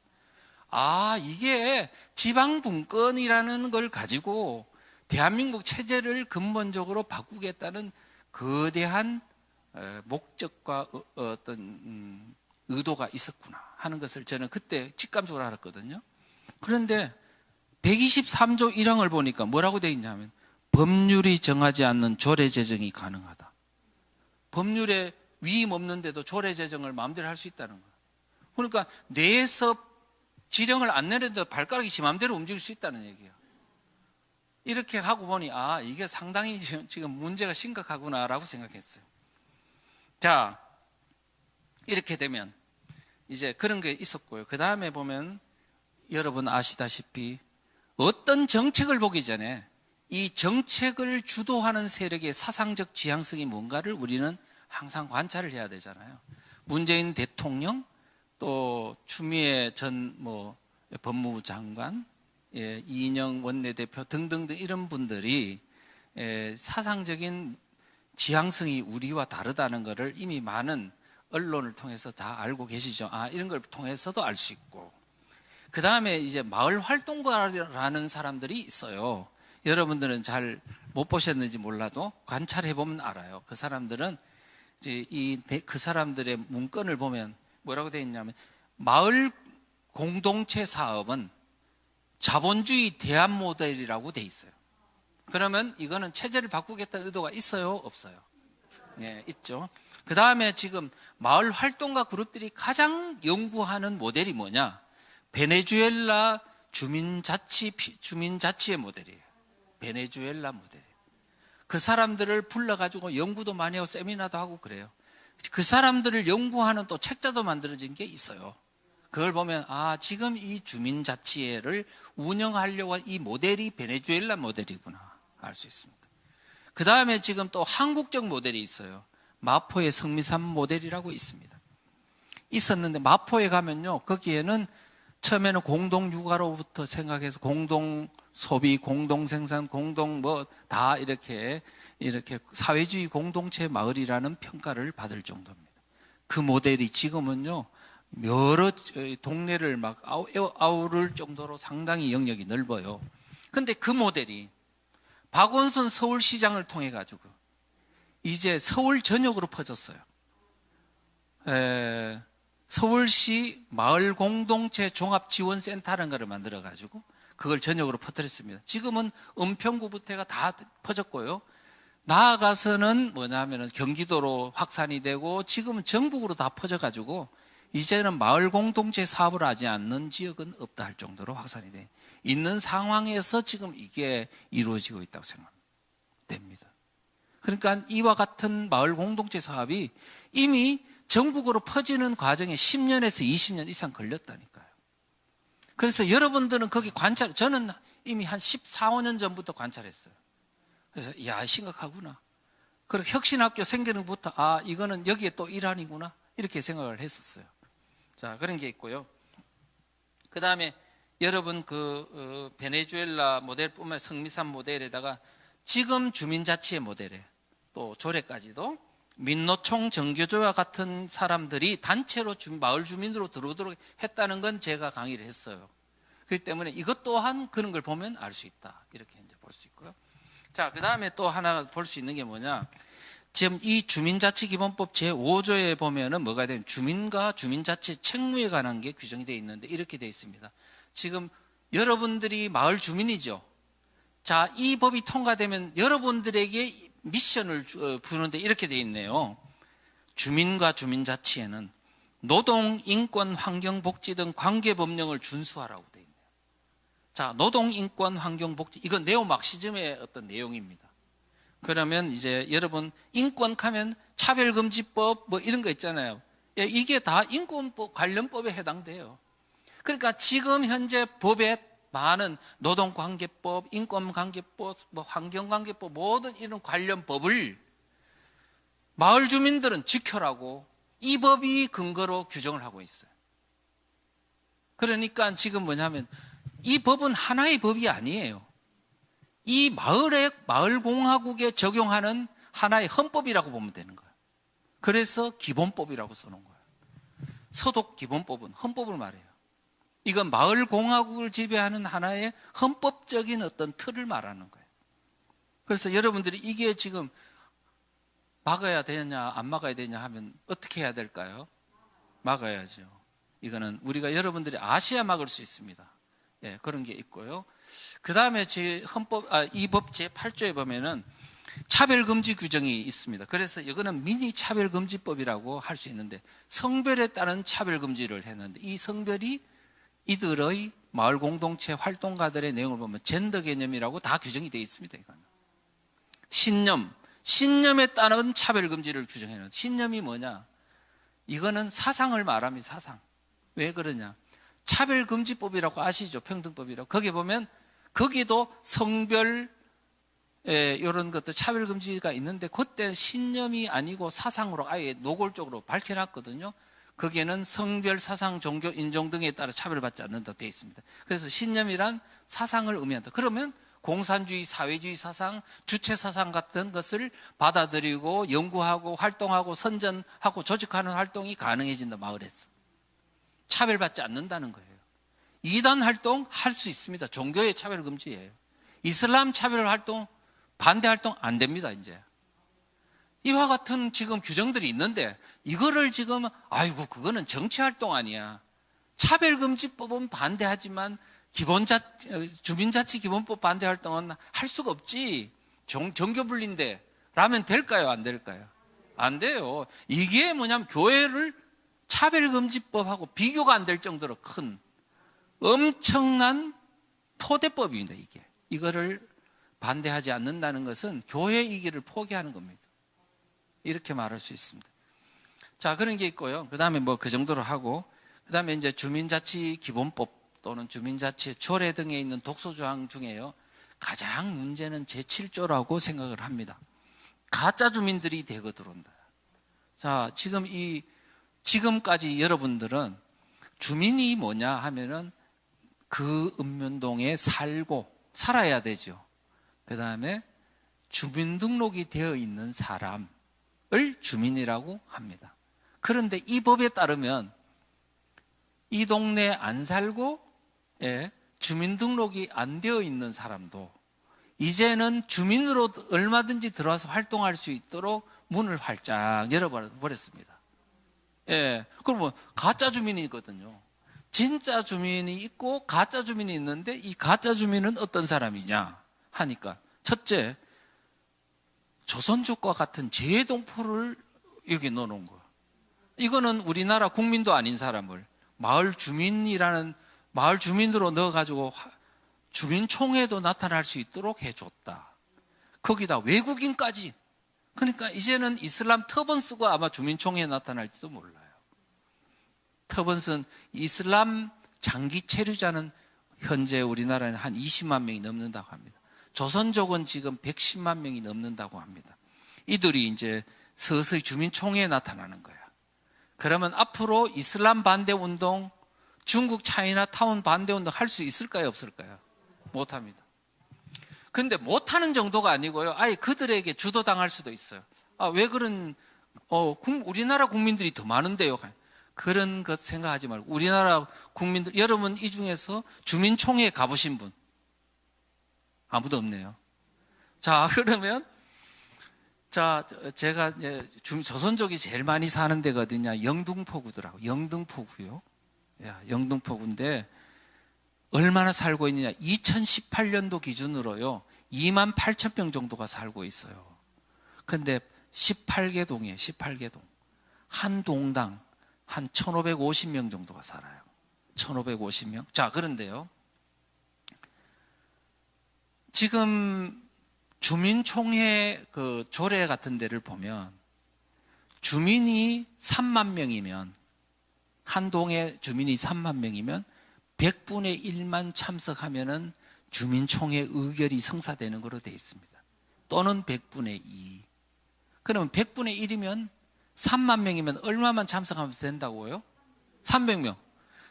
아, 이게 지방분권이라는 걸 가지고 대한민국 체제를 근본적으로 바꾸겠다는 거대한 목적과 어떤 의도가 있었구나 하는 것을 저는 그때 직감적으로 알았거든요. 그런데 123조 1항을 보니까 뭐라고 되어 있냐면 법률이 정하지 않는 조례 제정이 가능하다. 법률에 위임 없는데도 조례 제정을 마음대로 할 수 있다는 거예요. 그러니까 뇌에서 지령을 안 내려도 발가락이 지 마음대로 움직일 수 있다는 얘기예요. 이렇게 하고 보니 아, 이게 상당히 지금 문제가 심각하구나라고 생각했어요. 자, 이렇게 되면 이제 그런 게 있었고요. 그 다음에 보면 여러분 아시다시피 어떤 정책을 보기 전에 이 정책을 주도하는 세력의 사상적 지향성이 뭔가를 우리는 항상 관찰을 해야 되잖아요. 문재인 대통령 또 추미애 전 법무부 장관, 이인영 원내대표 등등등 이런 분들이 사상적인 지향성이 우리와 다르다는 것을 이미 많은 언론을 통해서 다 알고 계시죠. 아, 이런 걸 통해서도 알 수 있고. 그 다음에 이제 마을 활동가라는 사람들이 있어요. 여러분들은 잘 못 보셨는지 몰라도 관찰해 보면 알아요. 그 사람들은 이제 그 사람들의 문건을 보면 뭐라고 되어 있냐면 마을 공동체 사업은 자본주의 대안 모델이라고 되어 있어요. 그러면 이거는 체제를 바꾸겠다는 의도가 있어요? 없어요? 네, 있죠. 그 다음에 지금 마을 활동가 그룹들이 가장 연구하는 모델이 뭐냐? 베네수엘라 주민자치의 모델이에요. 베네수엘라 모델이에요. 그 사람들을 불러가지고 연구도 많이 하고 세미나도 하고 그래요. 그 사람들을 연구하는 또 책자도 만들어진 게 있어요. 그걸 보면 아, 지금 이 주민자치회를 운영하려고 한 이 모델이 베네수엘라 모델이구나 알 수 있습니다. 그 다음에 지금 또 한국적 모델이 있어요. 마포의 성미산 모델이라고 있습니다. 있었는데 마포에 가면요, 거기에는 처음에는 공동육아로부터 생각해서 공동소비, 공동생산, 공동 다 이렇게 사회주의 공동체 마을이라는 평가를 받을 정도입니다. 그 모델이 지금은요, 여러 동네를 막 아우를 정도로 상당히 영역이 넓어요. 근데 그 모델이 박원순 서울시장을 통해 가지고 이제 서울 전역으로 퍼졌어요. 서울시 마을 공동체 종합지원센터라는 것을 만들어 가지고 그걸 전역으로 퍼뜨렸습니다. 지금은 은평구부터가 다 퍼졌고요. 나아가서는 뭐냐면은 경기도로 확산이 되고 지금은 전국으로 다 퍼져 가지고 이제는 마을 공동체 사업을 하지 않는 지역은 없다 할 정도로 확산이 돼 있는 상황에서 지금 이게 이루어지고 있다고 생각됩니다. 그러니까 이와 같은 마을 공동체 사업이 이미 전국으로 퍼지는 과정에 10년에서 20년 이상 걸렸다니까요. 그래서 여러분들은 거기 저는 이미 한 14, 15년 전부터 관찰했어요. 그래서 야, 심각하구나. 그리고 혁신학교 생기는 것부터 아, 이거는 여기에 또 일환이구나 이렇게 생각을 했었어요. 자, 그런 게 있고요. 그 다음에 여러분 베네수엘라 모델뿐만 성미산 모델에다가 지금 주민자치의 모델에 또 조례까지도 민노총 정교조와 같은 사람들이 단체로 마을 주민으로 들어오도록 했다는 건 제가 강의를 했어요. 그렇기 때문에 이것 또한 그런 걸 보면 알 수 있다. 이렇게 이제 볼 수 있고요. 자, 그 다음에 또 하나 볼 수 있는 게 뭐냐. 지금 이 주민자치기본법 제5조에 보면은 뭐가 되면 주민과 주민자치 책무에 관한 게 규정이 되어 있는데 이렇게 되어 있습니다. 지금 여러분들이 마을 주민이죠. 자, 이 법이 통과되면 여러분들에게 미션을 부르는데 이렇게 되어 있네요. 주민과 주민자치에는 노동, 인권, 환경, 복지 등 관계법령을 준수하라고 되어 있네요. 자, 노동, 인권, 환경, 복지, 이건 네오막시즘의 어떤 내용입니다. 그러면 이제 여러분 인권 하면 차별금지법 뭐 이런 거 있잖아요. 이게 다 인권법 관련법에 해당돼요. 그러니까 지금 현재 법에 많은 노동관계법, 인권관계법, 뭐 환경관계법 모든 이런 관련 법을 마을 주민들은 지켜라고 이 법이 근거로 규정을 하고 있어요. 그러니까 지금 뭐냐면 이 법은 하나의 법이 아니에요. 이 마을공화국에 적용하는 하나의 헌법이라고 보면 되는 거예요. 그래서 기본법이라고 써놓은 거예요. 서독 기본법은 헌법을 말해요. 이건 마을공화국을 지배하는 하나의 헌법적인 어떤 틀을 말하는 거예요. 그래서 여러분들이 이게 지금 막아야 되냐 안 막아야 되냐 하면 어떻게 해야 될까요? 막아야죠. 이거는 우리가 여러분들이 아셔야 막을 수 있습니다. 예, 그런 게 있고요. 그 다음에 이 법 제8조에 보면은 차별금지 규정이 있습니다. 그래서 이거는 미니 차별금지법이라고 할 수 있는데 성별에 따른 차별금지를 했는데 이 성별이 이들의 마을 공동체 활동가들의 내용을 보면 젠더 개념이라고 다 규정이 되어 있습니다. 이거는. 신념에 따른 차별금지를 규정해놓은 신념이 뭐냐? 이거는 사상을 말합니다. 사상. 왜 그러냐? 차별금지법이라고 아시죠? 평등법이라고. 거기 보면 거기도 성별 이런 것들 차별금지가 있는데 그때는 신념이 아니고 사상으로 아예 노골적으로 밝혀놨거든요. 거기에는 성별, 사상, 종교, 인종 등에 따라 차별받지 않는다 되어 있습니다. 그래서 신념이란 사상을 의미한다. 그러면 공산주의, 사회주의 사상, 주체 사상 같은 것을 받아들이고 연구하고 활동하고 선전하고 조직하는 활동이 가능해진다. 마을에서. 차별받지 않는다는 거예요. 이단 활동 할 수 있습니다. 종교의 차별 금지예요. 이슬람 차별 활동, 반대 활동 안 됩니다, 이제. 이와 같은 지금 규정들이 있는데 이거를 지금 아이고 그거는 정치 활동 아니야. 차별금지법은 반대하지만 주민자치 기본법 반대 활동은 할 수가 없지. 정교 분리인데 라면 될까요? 안 될까요? 안 돼요. 이게 뭐냐면 교회를 차별금지법하고 비교가 안 될 정도로 큰 엄청난 토대법입니다. 이거를 반대하지 않는다는 것은 교회 이기를 포기하는 겁니다. 이렇게 말할 수 있습니다. 자, 그런 게 있고요. 그 다음에 뭐 그 정도로 하고, 그 다음에 이제 주민자치 기본법 또는 주민자치 조례 등에 있는 독소조항 중에요. 가장 문제는 제7조라고 생각을 합니다. 가짜 주민들이 대거 들어온다. 자, 지금까지 여러분들은 주민이 뭐냐 하면은 그 읍면동에 살아야 되죠. 그 다음에 주민등록이 되어 있는 사람을 주민이라고 합니다. 그런데 이 법에 따르면 이 동네에 안 살고 주민등록이 안 되어 있는 사람도 이제는 주민으로 얼마든지 들어와서 활동할 수 있도록 문을 활짝 열어버렸습니다. 그러면 가짜 주민이거든요. 진짜 주민이 있고 가짜 주민이 있는데 이 가짜 주민은 어떤 사람이냐 하니까 첫째, 조선족과 같은 재동포를 여기 넣어놓은 거예요. 이거는 우리나라 국민도 아닌 사람을 마을 주민으로 넣어가지고 주민총회도 나타날 수 있도록 해줬다. 거기다 외국인까지. 그러니까 이제는 이슬람 터번스가 아마 주민총회에 나타날지도 몰라요. 터번스는 이슬람 장기 체류자는 현재 우리나라에 한 20만 명이 넘는다고 합니다. 조선족은 지금 110만 명이 넘는다고 합니다. 이들이 이제 서서히 주민총회에 나타나는 거야. 그러면 앞으로 이슬람 반대 운동, 중국 차이나타운 반대 운동 할 수 있을까요? 없을까요? 못합니다. 그런데 못하는 정도가 아니고요. 아예 그들에게 주도당할 수도 있어요. 왜 우리나라 국민들이 더 많은데요. 그런 것 생각하지 말고 우리나라 국민들, 여러분 이 중에서 주민총회에 가보신 분? 아무도 없네요. 자, 그러면 자, 제가 이제 조선족이 제일 많이 사는 데가 어디냐? 영등포구더라고. 영등포구요. 야, 영등포구인데 얼마나 살고 있느냐? 2018년도 기준으로요. 2만 8천 명 정도가 살고 있어요. 근데 18개 동이에요. 18개 동. 한 동당 한 1,550명 정도가 살아요. 1,550명. 자, 그런데요. 지금 주민총회 그 조례 같은 데를 보면 주민이 3만 명이면, 한 동의 주민이 3만 명이면 100분의 1만 참석하면은 주민총회 의결이 성사되는 거로 되어 있습니다. 또는 100분의 2. 그러면 100분의 1이면 3만 명이면 얼마만 참석하면 된다고요? 300명.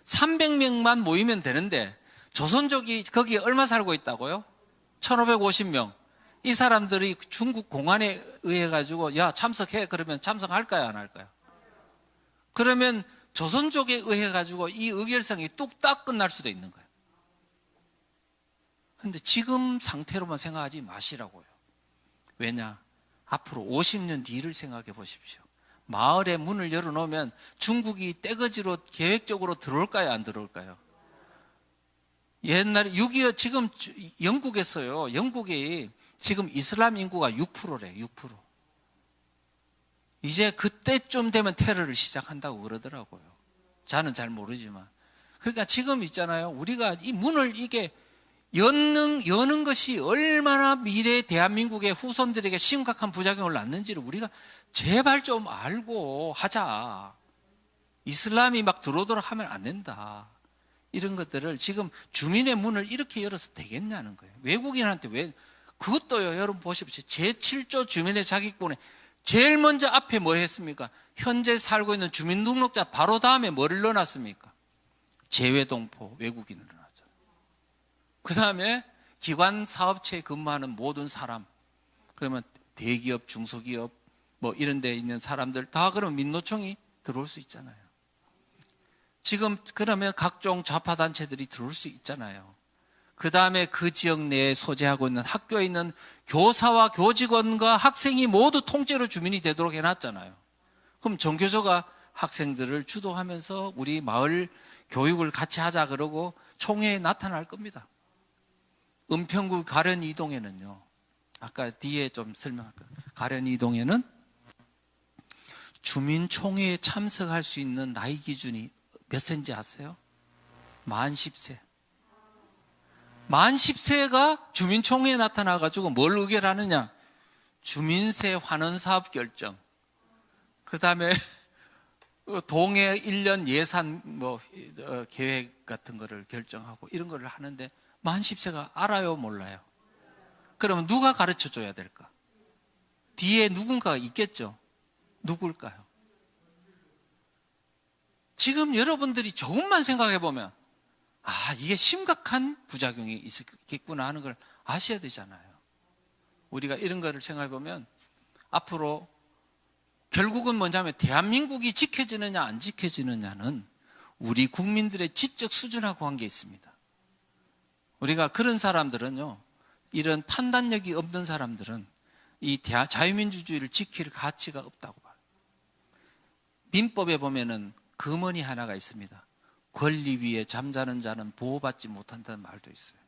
300명만 모이면 되는데 조선족이 거기에 얼마 살고 있다고요? 1,550명. 이 사람들이 중국 공안에 의해 가지고 야, 참석해. 그러면 참석할까요, 안 할까요? 그러면 조선족에 의해 가지고 이 의결성이 뚝딱 끝날 수도 있는 거예요. 그런데 지금 상태로만 생각하지 마시라고요. 왜냐? 앞으로 50년 뒤를 생각해 보십시오. 마을에 문을 열어놓으면 중국이 떼거지로 계획적으로 들어올까요, 안 들어올까요? 옛날에 6.25 지금 영국에서요. 영국이 지금 이슬람 인구가 6%래. 6%. 이제 그때쯤 되면 테러를 시작한다고 그러더라고요. 저는 잘 모르지만. 그러니까 지금 있잖아요. 우리가 이 문을 이게 여는 것이 얼마나 미래 대한민국의 후손들에게 심각한 부작용을 낳는지를 우리가 제발 좀 알고 하자. 이슬람이 막 들어오도록 하면 안 된다. 이런 것들을 지금 주민의 문을 이렇게 열어서 되겠냐는 거예요. 외국인한테 왜, 그것도요, 여러분 보십시오. 제7조 주민의 자격분에 제일 먼저 앞에 뭐 했습니까? 현재 살고 있는 주민등록자 바로 다음에 뭐를 넣어놨습니까? 재외동포, 외국인을 넣어놨죠. 그 다음에 기관 사업체에 근무하는 모든 사람, 그러면 대기업, 중소기업, 뭐 이런 데 있는 사람들 다 그러면 민노총이 들어올 수 있잖아요. 지금 그러면 각종 좌파단체들이 들어올 수 있잖아요. 그 다음에 그 지역 내에 소재하고 있는 학교에 있는 교사와 교직원과 학생이 모두 통째로 주민이 되도록 해놨잖아요. 그럼 정교조가 학생들을 주도하면서 우리 마을 교육을 같이 하자 그러고 총회에 나타날 겁니다. 은평구 가련 이동에는요, 아까 뒤에 좀 설명할게요. 가련 이동에는 주민총회에 참석할 수 있는 나이 기준이 몇 세인지 아세요? 만 10세. 만 10세가 주민총회에 나타나가지고 뭘 의결하느냐? 주민세 환원사업 결정. 그 다음에 동해 1년 예산 계획 같은 거를 결정하고 이런 거를 하는데 만 10세가 알아요, 몰라요? 그러면 누가 가르쳐 줘야 될까? 뒤에 누군가가 있겠죠? 누굴까요? 지금 여러분들이 조금만 생각해 보면 이게 심각한 부작용이 있겠구나 하는 걸 아셔야 되잖아요. 우리가 이런 거를 생각해 보면 앞으로 결국은 뭐냐면 대한민국이 지켜지느냐 안 지켜지느냐는 우리 국민들의 지적 수준하고 관계 있습니다. 우리가 그런 사람들은요, 이런 판단력이 없는 사람들은 이 자유민주주의를 지킬 가치가 없다고 봐요. 민법에 보면은 금언이 하나가 있습니다. 권리 위에 잠자는 자는 보호받지 못한다는 말도 있어요.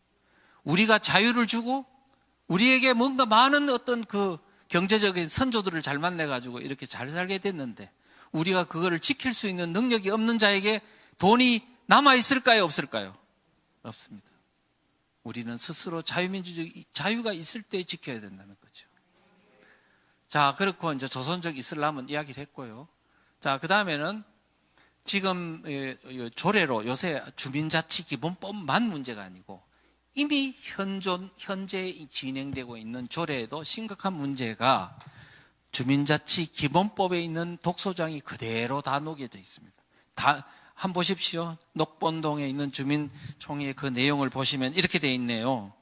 우리가 자유를 주고 우리에게 뭔가 많은 어떤 그 경제적인 선조들을 잘 만나가지고 이렇게 잘 살게 됐는데 우리가 그거를 지킬 수 있는 능력이 없는 자에게 돈이 남아있을까요? 없을까요? 없습니다. 우리는 스스로 자유민주주의, 자유가 있을 때 지켜야 된다는 거죠. 자, 그렇고 이제 조선족 이슬람은 이야기를 했고요. 자, 그 다음에는 지금 조례로 요새 주민자치기본법만 문제가 아니고 이미 현재 진행되고 있는 조례에도 심각한 문제가 주민자치기본법에 있는 독소장이 그대로 다 녹여져 있습니다. 다 한번 보십시오. 녹본동에 있는 주민총회 그 내용을 보시면 이렇게 돼 있네요.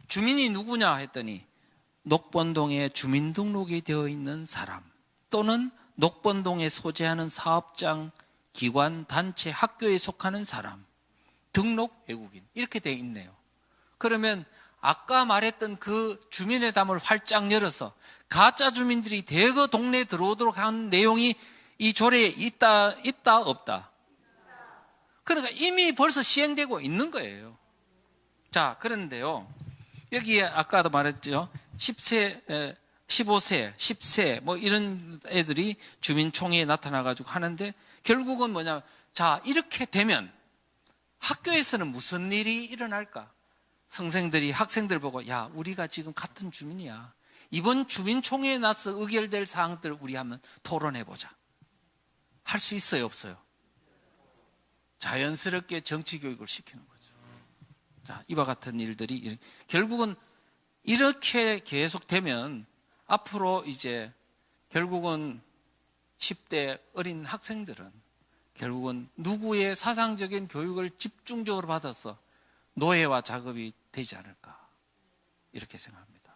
주민이 누구냐 했더니 녹본동에 주민등록이 되어 있는 사람 또는 녹본동에 소재하는 사업장, 기관, 단체, 학교에 속하는 사람, 등록 외국인 이렇게 돼 있네요. 그러면 아까 말했던 그 주민회담을 활짝 열어서 가짜 주민들이 대거 동네에 들어오도록 한 내용이 이 조례에 있다 없다? 그러니까 이미 벌써 시행되고 있는 거예요. 자, 그런데요, 여기에 아까도 말했죠. 10세, 15세, 10세 뭐 이런 애들이 주민총회에 나타나가지고 하는데 결국은 뭐냐? 자, 이렇게 되면 학교에서는 무슨 일이 일어날까? 선생들이 학생들 보고, 야, 우리가 지금 같은 주민이야. 이번 주민총회에 나서 의결될 사항들을 우리 한번 토론해보자. 할 수 있어요, 없어요? 자연스럽게 정치 교육을 시키는 거죠. 자, 이와 같은 일들이 결국은 이렇게 계속되면 앞으로 이제 결국은 10대 어린 학생들은 결국은 누구의 사상적인 교육을 집중적으로 받아서 노예와 작업이 되지 않을까 이렇게 생각합니다.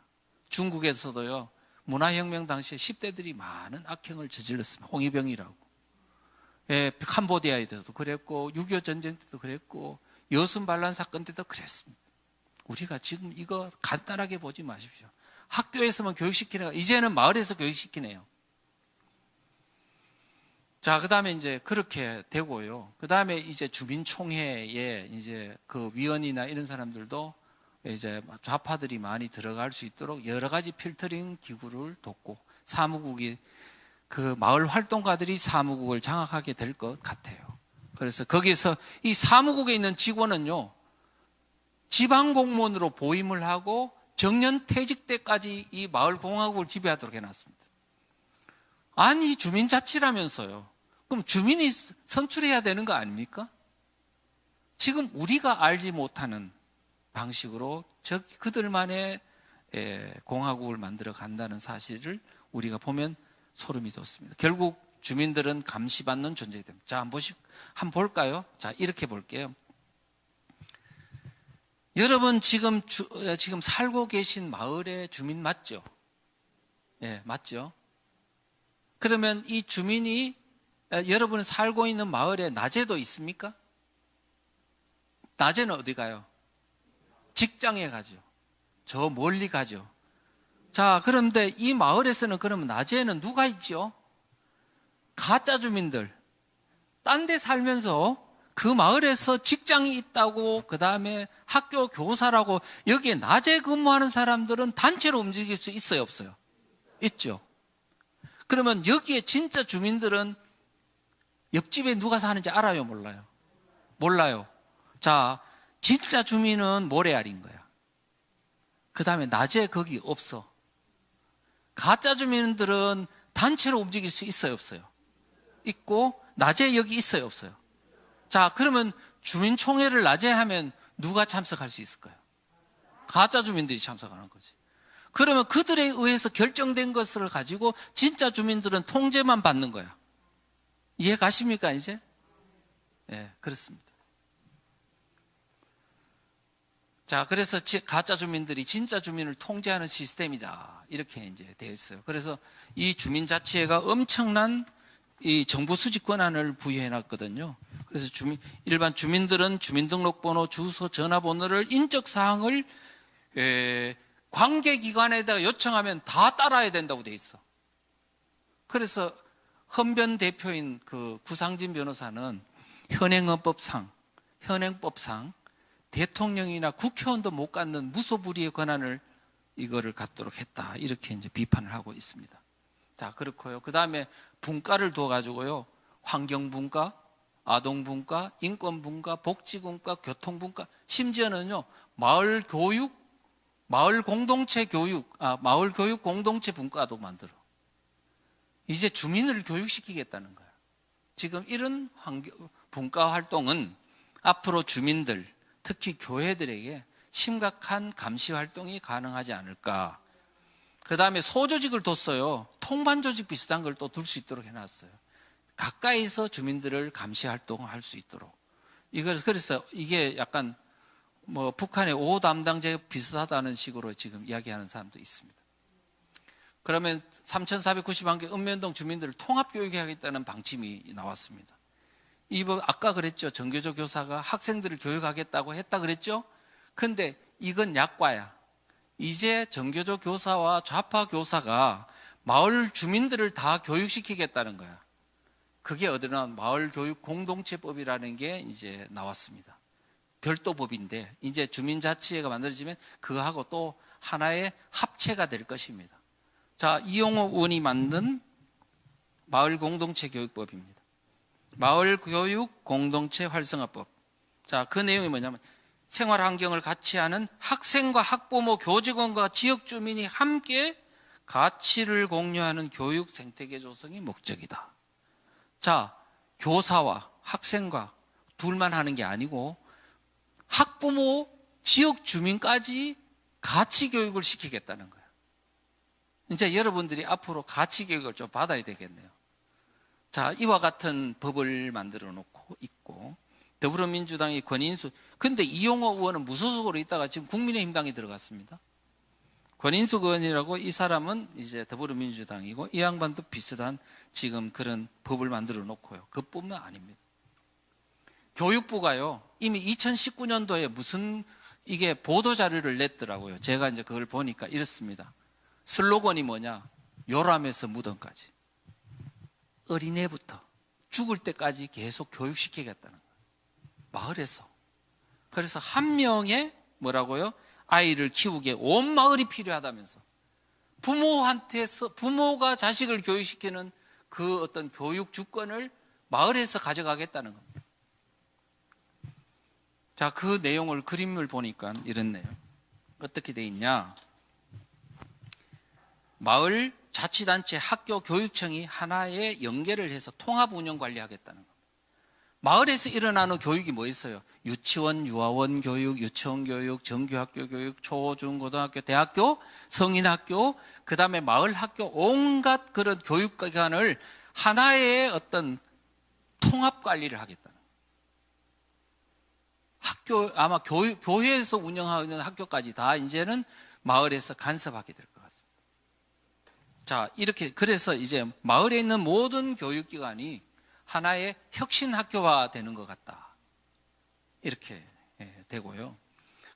중국에서도요, 문화혁명 당시에 10대들이 많은 악행을 저질렀습니다. 홍위병이라고. 예, 캄보디아에서도 그랬고 6.25 전쟁 때도 그랬고 여순 반란 사건 때도 그랬습니다. 우리가 지금 이거 간단하게 보지 마십시오. 학교에서만 교육시키는 거, 이제는 마을에서 교육시키네요. 자, 그 다음에 이제 그렇게 되고요. 그 다음에 이제 주민총회에 이제 그 위원이나 이런 사람들도 이제 좌파들이 많이 들어갈 수 있도록 여러 가지 필터링 기구를 뒀고, 사무국이 그 마을 활동가들이 사무국을 장악하게 될 것 같아요. 그래서 거기서 이 사무국에 있는 직원은요, 지방 공무원으로 보임을 하고 정년 퇴직 때까지 이 마을 공화국을 지배하도록 해놨습니다. 아니, 주민자치라면서요. 그럼 주민이 선출해야 되는 거 아닙니까? 지금 우리가 알지 못하는 방식으로 그들만의 공화국을 만들어 간다는 사실을 우리가 보면 소름이 돋습니다. 결국 주민들은 감시받는 존재가 됩니다. 자, 한번 볼까요? 자, 이렇게 볼게요. 여러분 지금 살고 계신 마을의 주민 맞죠? 예, 맞죠? 그러면 이 주민이 여러분 살고 있는 마을에 낮에도 있습니까? 낮에는 어디 가요? 직장에 가죠. 저 멀리 가죠. 자, 그런데 이 마을에서는 그러면 낮에는 누가 있죠? 가짜 주민들. 딴 데 살면서 그 마을에서 직장이 있다고, 그 다음에 학교 교사라고, 여기에 낮에 근무하는 사람들은 단체로 움직일 수 있어요, 없어요? 있죠. 그러면 여기에 진짜 주민들은 옆집에 누가 사는지 알아요, 몰라요? 몰라요. 자, 진짜 주민은 모래알인 거야. 그 다음에 낮에 거기 없어. 가짜 주민들은 단체로 움직일 수 있어요, 없어요? 있고, 낮에 여기 있어요, 없어요? 자, 그러면 주민총회를 낮에 하면 누가 참석할 수 있을까요? 가짜 주민들이 참석하는 거지. 그러면 그들에 의해서 결정된 것을 가지고 진짜 주민들은 통제만 받는 거야. 이해 가십니까, 이제? 예, 그렇습니다. 자, 그래서 가짜 주민들이 진짜 주민을 통제하는 시스템이다. 이렇게 이제 되어 있어요. 그래서 이 주민자치회가 엄청난 이 정보 수집 권한을 부여해 놨거든요. 그래서 일반 주민들은 주민등록번호, 주소, 전화번호를 인적 사항을 관계기관에다가 요청하면 다 따라야 된다고 돼 있어. 그래서 헌변 대표인 그 구상진 변호사는 현행법상 대통령이나 국회의원도 못 갖는 무소불위의 권한을 이거를 갖도록 했다. 이렇게 이제 비판을 하고 있습니다. 자, 그렇고요. 그 다음에 분과를 둬가지고요. 환경분과, 아동분과, 인권분과, 복지분과, 교통분과, 심지어는요, 마을 교육 공동체 분과도 만들어. 이제 주민을 교육시키겠다는 거야. 지금 이런 분과 활동은 앞으로 주민들, 특히 교회들에게 심각한 감시 활동이 가능하지 않을까. 그 다음에 소조직을 뒀어요. 통반조직 비슷한 걸 또 둘 수 있도록 해놨어요. 가까이서 주민들을 감시 활동할 수 있도록. 그래서 이게 약간 뭐 북한의 5호 담당제 비슷하다는 식으로 지금 이야기하는 사람도 있습니다. 그러면 3,491개 읍면동 주민들을 통합교육하겠다는 방침이 나왔습니다. 아까 그랬죠. 정교조 교사가 학생들을 교육하겠다고 했다 그랬죠. 근데 이건 약과야. 이제 정교조 교사와 좌파 교사가 마을 주민들을 다 교육시키겠다는 거야. 그게 어디나 마을 교육 공동체법이라는 게 이제 나왔습니다. 별도 법인데 이제 주민자치회가 만들어지면 그거하고 또 하나의 합체가 될 것입니다. 자, 이용호 의원이 만든 마을 공동체 교육법입니다. 마을 교육 공동체 활성화법. 자, 그 내용이 뭐냐면 생활 환경을 같이 하는 학생과 학부모, 교직원과 지역 주민이 함께 가치를 공유하는 교육 생태계 조성이 목적이다. 자, 교사와 학생과 둘만 하는 게 아니고 학부모, 지역 주민까지 가치 교육을 시키겠다는 거예요. 이제 여러분들이 앞으로 가치 교육을 좀 받아야 되겠네요. 자, 이와 같은 법을 만들어 놓고 있고, 더불어민주당이 권인수, 근데 이용호 의원은 무소속으로 있다가 지금 국민의힘당에 들어갔습니다. 권인숙 의원이라고 이 사람은 이제 더불어민주당이고 이 양반도 비슷한 지금 그런 법을 만들어 놓고요. 그뿐만 아닙니다. 교육부가요, 이미 2019년도에 무슨 이게 보도자료를 냈더라고요. 제가 이제 그걸 보니까 이렇습니다. 슬로건이 뭐냐? 요람에서 무덤까지. 어린애부터 죽을 때까지 계속 교육시키겠다는 거예요. 마을에서. 그래서 한 명의 뭐라고요? 아이를 키우기에 온 마을이 필요하다면서. 부모가 자식을 교육시키는 그 어떤 교육 주권을 마을에서 가져가겠다는 겁니다. 자, 그 내용을 그림을 보니까 이렇네요. 어떻게 돼 있냐? 마을 자치단체 학교 교육청이 하나의 연계를 해서 통합 운영 관리하겠다는 겁니다. 마을에서 일어나는 교육이 뭐 있어요? 유치원, 유아원 교육, 유치원 교육, 정규학교 교육, 초, 중, 고등학교, 대학교, 성인학교, 그 다음에 마을 학교, 온갖 그런 교육기관을 하나의 어떤 통합 관리를 하겠다는 거예요. 학교, 아마 교회에서 운영하고 있는 학교까지 다 이제는 마을에서 간섭하게 될 것 같습니다. 자, 이렇게, 그래서 이제 마을에 있는 모든 교육기관이 하나의 혁신학교화 되는 것 같다. 이렇게 되고요.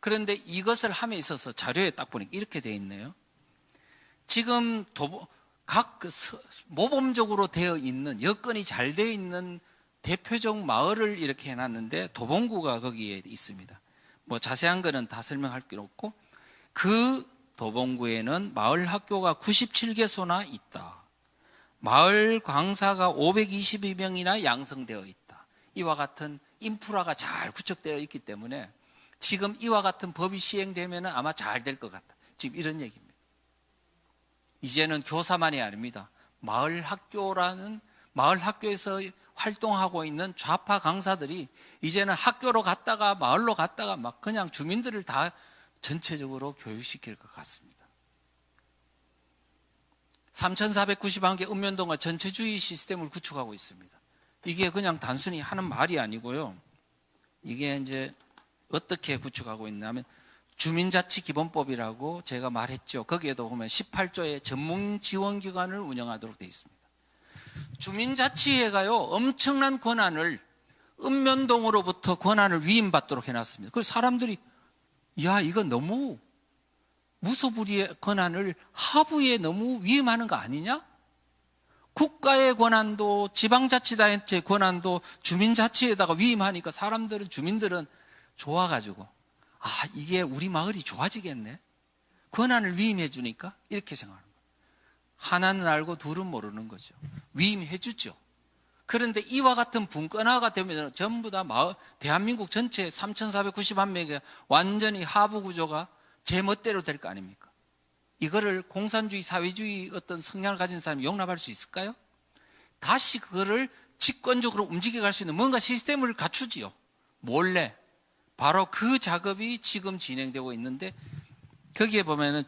그런데 이것을 함에 있어서 자료에 딱 보니까 이렇게 되어 있네요. 지금 각 모범적으로 되어 있는, 여건이 잘 되어 있는 대표적 마을을 이렇게 해놨는데 도봉구가 거기에 있습니다. 뭐 자세한 거는 다 설명할 필요 없고, 그 도봉구에는 마을 학교가 97개소나 있다. 마을 강사가 522명이나 양성되어 있다. 이와 같은 인프라가 잘 구축되어 있기 때문에 지금 이와 같은 법이 시행되면 아마 잘 될 것 같다. 지금 이런 얘기입니다. 이제는 교사만이 아닙니다. 마을 학교에서 활동하고 있는 좌파 강사들이 이제는 학교로 갔다가 마을로 갔다가 막 그냥 주민들을 다 전체적으로 교육시킬 것 같습니다. 3,491개 읍면동과 전체주의 시스템을 구축하고 있습니다. 이게 그냥 단순히 하는 말이 아니고요. 이게 이제 어떻게 구축하고 있냐면 주민자치기본법이라고 제가 말했죠. 거기에도 보면 18조의 전문지원기관을 운영하도록 되어 있습니다. 주민자치회가요, 엄청난 권한을 읍면동으로부터 권한을 위임받도록 해놨습니다. 그래서 사람들이 야, 이거 너무 무소불위의 권한을 하부에 너무 위임하는 거 아니냐? 국가의 권한도 지방자치단체 권한도 주민자치에다가 위임하니까 주민들은 좋아가지고 이게 우리 마을이 좋아지겠네. 권한을 위임해 주니까 이렇게 생각하는 거예요. 하나는 알고 둘은 모르는 거죠. 위임해 주죠. 그런데 이와 같은 분권화가 되면 전부 다 대한민국 전체 3,491명의 완전히 하부 구조가 제 멋대로 될 거 아닙니까? 이거를 공산주의, 사회주의 어떤 성향을 가진 사람이 용납할 수 있을까요? 다시 그거를 집권적으로 움직여 갈 수 있는 뭔가 시스템을 갖추지요. 몰래. 바로 그 작업이 지금 진행되고 있는데 거기에 보면은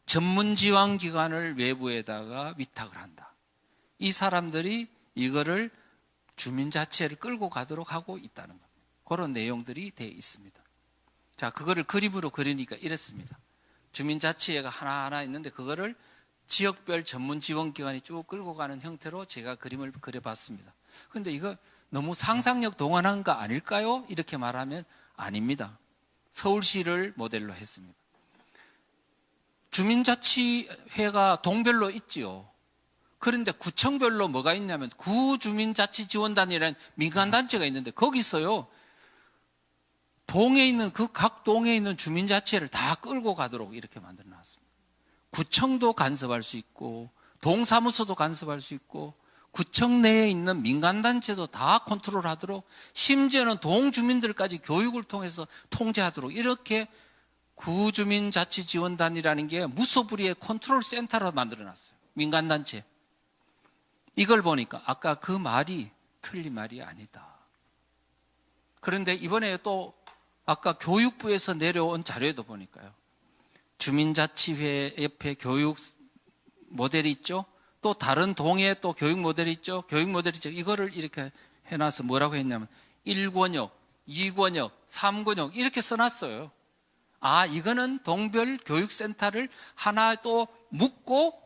전문지원기관을 외부에다가 위탁을 한다. 이 사람들이 이거를 주민자치회를 끌고 가도록 하고 있다는 겁니다. 그런 내용들이 되어 있습니다. 자, 그거를 그림으로 그리니까 이랬습니다. 주민자치회가 하나하나 있는데 그거를 지역별 전문지원기관이 쭉 끌고 가는 형태로 제가 그림을 그려봤습니다. 그런데 이거 너무 상상력 동원한 거 아닐까요? 이렇게 말하면 아닙니다. 서울시를 모델로 했습니다. 주민자치회가 동별로 있지요. 그런데 구청별로 뭐가 있냐면 구주민자치지원단이라는 민간단체가 있는데 거기서요, 동에 있는 각 동에 있는 주민자치회를 다 끌고 가도록 이렇게 만들어 놨습니다. 구청도 간섭할 수 있고 동사무소도 간섭할 수 있고 구청 내에 있는 민간단체도 다 컨트롤하도록, 심지어는 동주민들까지 교육을 통해서 통제하도록 이렇게 구주민자치지원단이라는 게 무소불위의 컨트롤 센터로 만들어놨어요. 민간단체. 이걸 보니까 아까 그 말이 틀린 말이 아니다. 그런데 이번에 또 아까 교육부에서 내려온 자료에도 보니까요, 주민자치회 옆에 교육 모델이 있죠. 또 다른 동에 또 교육 모델이 있죠. 교육 모델이 있죠. 이거를 이렇게 해놔서 뭐라고 했냐면 1권역, 2권역, 3권역 이렇게 써놨어요. 아, 이거는 동별 교육센터를 하나 또 묶고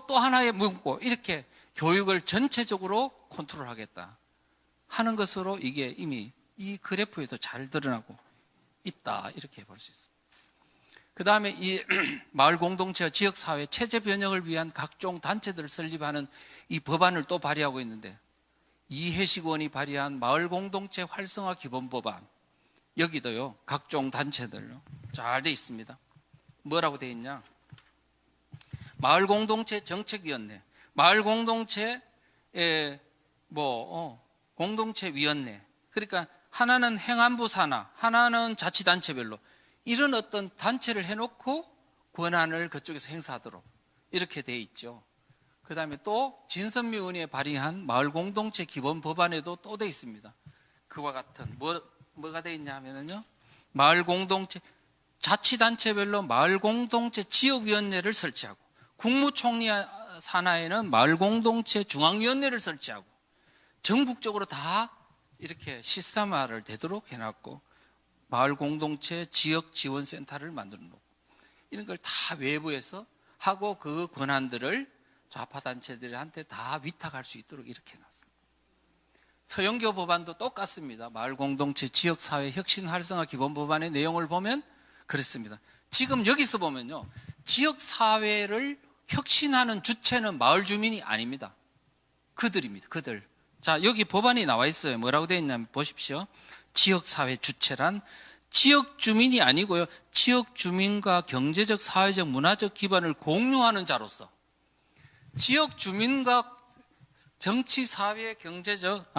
또 하나에 묶고 이렇게 교육을 전체적으로 컨트롤하겠다 하는 것으로 이게 이미 이 그래프에도 잘 드러나고 있다, 이렇게 볼 수 있습니다. 그 다음에 이 마을 공동체와 지역사회 체제 변혁을 위한 각종 단체들을 설립하는 이 법안을 또 발의하고 있는데, 이해식 의원이 발의한 마을 공동체 활성화 기본 법안, 여기도요 각종 단체들로 잘 돼 있습니다. 뭐라고 돼 있냐? 마을 공동체 정책위원회, 마을 공동체 공동체위원회. 그러니까 하나는 행안부 산하, 하나는 자치단체별로 이런 어떤 단체를 해놓고 권한을 그쪽에서 행사하도록 이렇게 돼 있죠. 그 다음에 또 진선미 의원이 발의한 마을 공동체 기본 법안에도 또 돼 있습니다. 그와 같은 뭐가 돼 있냐 하면요, 마을 공동체 자치단체별로 마을 공동체 지역위원회를 설치하고, 국무총리 산하에는 마을 공동체 중앙위원회를 설치하고, 전국적으로 다 이렇게 시스템화를 되도록 해놨고, 마을 공동체 지역 지원센터를 만들어 놓고 이런 걸 다 외부에서 하고 그 권한들을 좌파 단체들한테 다 위탁할 수 있도록 이렇게 해놨습니다. 서영교 법안도 똑같습니다. 마을 공동체 지역 사회 혁신 활성화 기본 법안의 내용을 보면 그렇습니다. 지금 여기서 보면요, 지역 사회를 혁신하는 주체는 마을 주민이 아닙니다. 그들입니다. 그들. 자, 여기 법안이 나와 있어요. 뭐라고 되어 있냐면 보십시오. 지역사회 주체란 지역 주민이 아니고요, 지역 주민과 경제적, 사회적, 문화적 기반을 공유하는 자로서, 지역 주민과 정치, 사회, 경제적,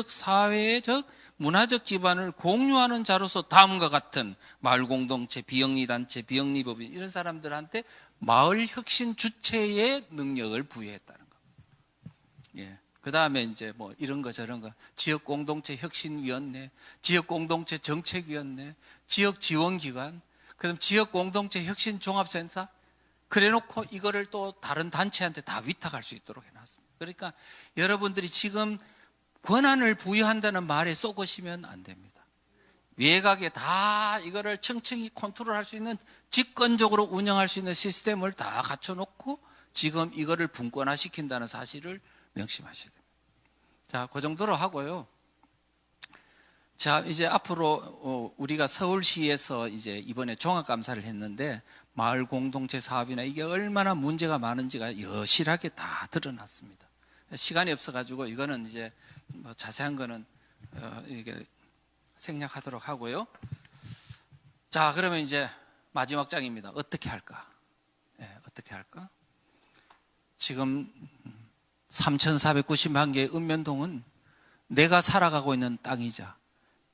사회적, 문화적 기반을 공유하는 자로서 다음과 같은 마을 공동체, 비영리단체, 비영리법인 이런 사람들한테 마을 혁신 주체의 능력을 부여했다는 거. 예. 그 다음에 이제 뭐 이런 거 저런 거, 지역공동체 혁신위원회, 지역공동체 정책위원회, 지역지원기관, 그다음 지역공동체 혁신종합센터, 그래 놓고 이거를 또 다른 단체한테 다 위탁할 수 있도록 해놨습니다. 그러니까 여러분들이 지금 권한을 부여한다는 말에 쏘고시면 안 됩니다. 외곽에 다 이거를 청청히 컨트롤할 수 있는, 직권적으로 운영할 수 있는 시스템을 다 갖춰놓고 지금 이거를 분권화시킨다는 사실을 명심하셔야 됩니다. 자, 그 정도로 하고요. 자, 이제 앞으로 우리가 서울시에서 이제 이번에 종합감사를 했는데 마을 공동체 사업이나 이게 얼마나 문제가 많은지가 여실하게 다 드러났습니다. 시간이 없어가지고 이거는 이제 뭐 자세한 거는 이게 생략하도록 하고요. 자, 그러면 이제 마지막 장입니다. 어떻게 할까? 어떻게 할까? 지금 3,491개의 읍면동은 내가 살아가고 있는 땅이자,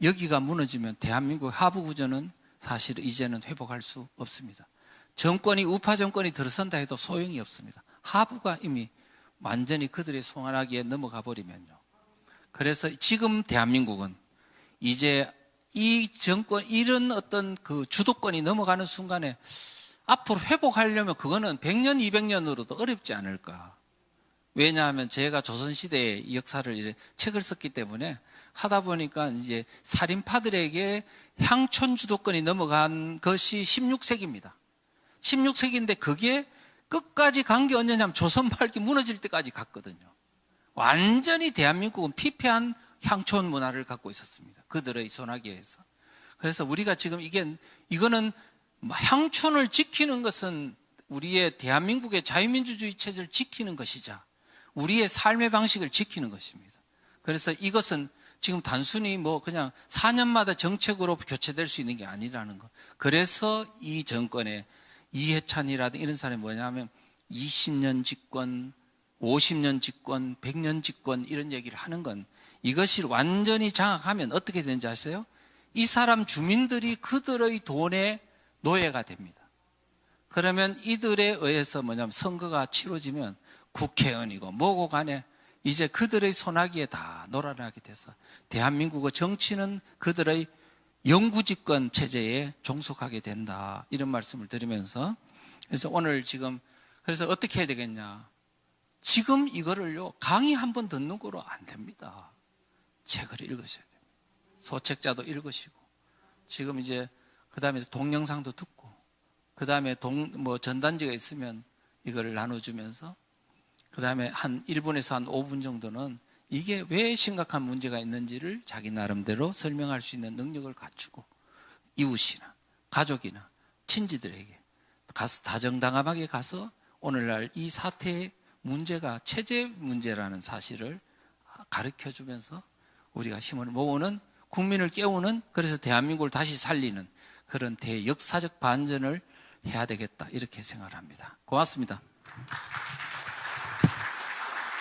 여기가 무너지면 대한민국 하부 구조는 사실 이제는 회복할 수 없습니다. 정권이, 우파 정권이 들어선다 해도 소용이 없습니다. 하부가 이미 완전히 그들의 손아귀에 넘어가 버리면요. 그래서 지금 대한민국은 이제 이 정권, 이런 어떤 그 주도권이 넘어가는 순간에 앞으로 회복하려면 그거는 100년, 200년으로도 어렵지 않을까. 왜냐하면 제가 조선시대의 역사를 책을 썼기 때문에 하다 보니까 이제 살인파들에게 향촌 주도권이 넘어간 것이 16세기입니다. 16세기인데 그게 끝까지 간 게 언제냐면 조선 말기 무너질 때까지 갔거든요. 완전히 대한민국은 피폐한 향촌 문화를 갖고 있었습니다. 그들의 손아귀에서. 그래서 우리가 지금 이거는 향촌을 지키는 것은 우리의 대한민국의 자유민주주의 체제를 지키는 것이자 우리의 삶의 방식을 지키는 것입니다. 그래서 이것은 지금 단순히 그냥 4년마다 정책으로 교체될 수 있는 게 아니라는 것. 그래서 이 정권의 이해찬이라든가 이런 사람이 뭐냐면 20년 집권, 50년 집권, 100년 집권 이런 얘기를 하는 건 이것이 완전히 장악하면 어떻게 되는지 아세요? 이 사람 주민들이 그들의 돈의 노예가 됩니다. 그러면 이들에 의해서 선거가 치러지면 국회의원이고 뭐고 간에 이제 그들의 손아귀에 다 놀아나게 돼서 대한민국의 정치는 그들의 영구집권 체제에 종속하게 된다. 이런 말씀을 드리면서 그래서 오늘 그래서 어떻게 해야 되겠냐. 지금 이거를요, 강의 한 번 듣는 거로 안 됩니다. 책을 읽으셔야 됩니다. 소책자도 읽으시고, 지금 이제, 그 다음에 동영상도 듣고, 그 다음에 전단지가 있으면 이거를 나눠주면서, 그 다음에 한 1분에서 한 5분 정도는 이게 왜 심각한 문제가 있는지를 자기 나름대로 설명할 수 있는 능력을 갖추고, 이웃이나 가족이나 친지들에게 가서 다정다감하게 가서 오늘날 이 사태의 문제가 체제 문제라는 사실을 가르쳐 주면서 우리가 힘을 모으는, 국민을 깨우는, 그래서 대한민국을 다시 살리는 그런 대역사적 반전을 해야 되겠다, 이렇게 생각을 합니다. 고맙습니다.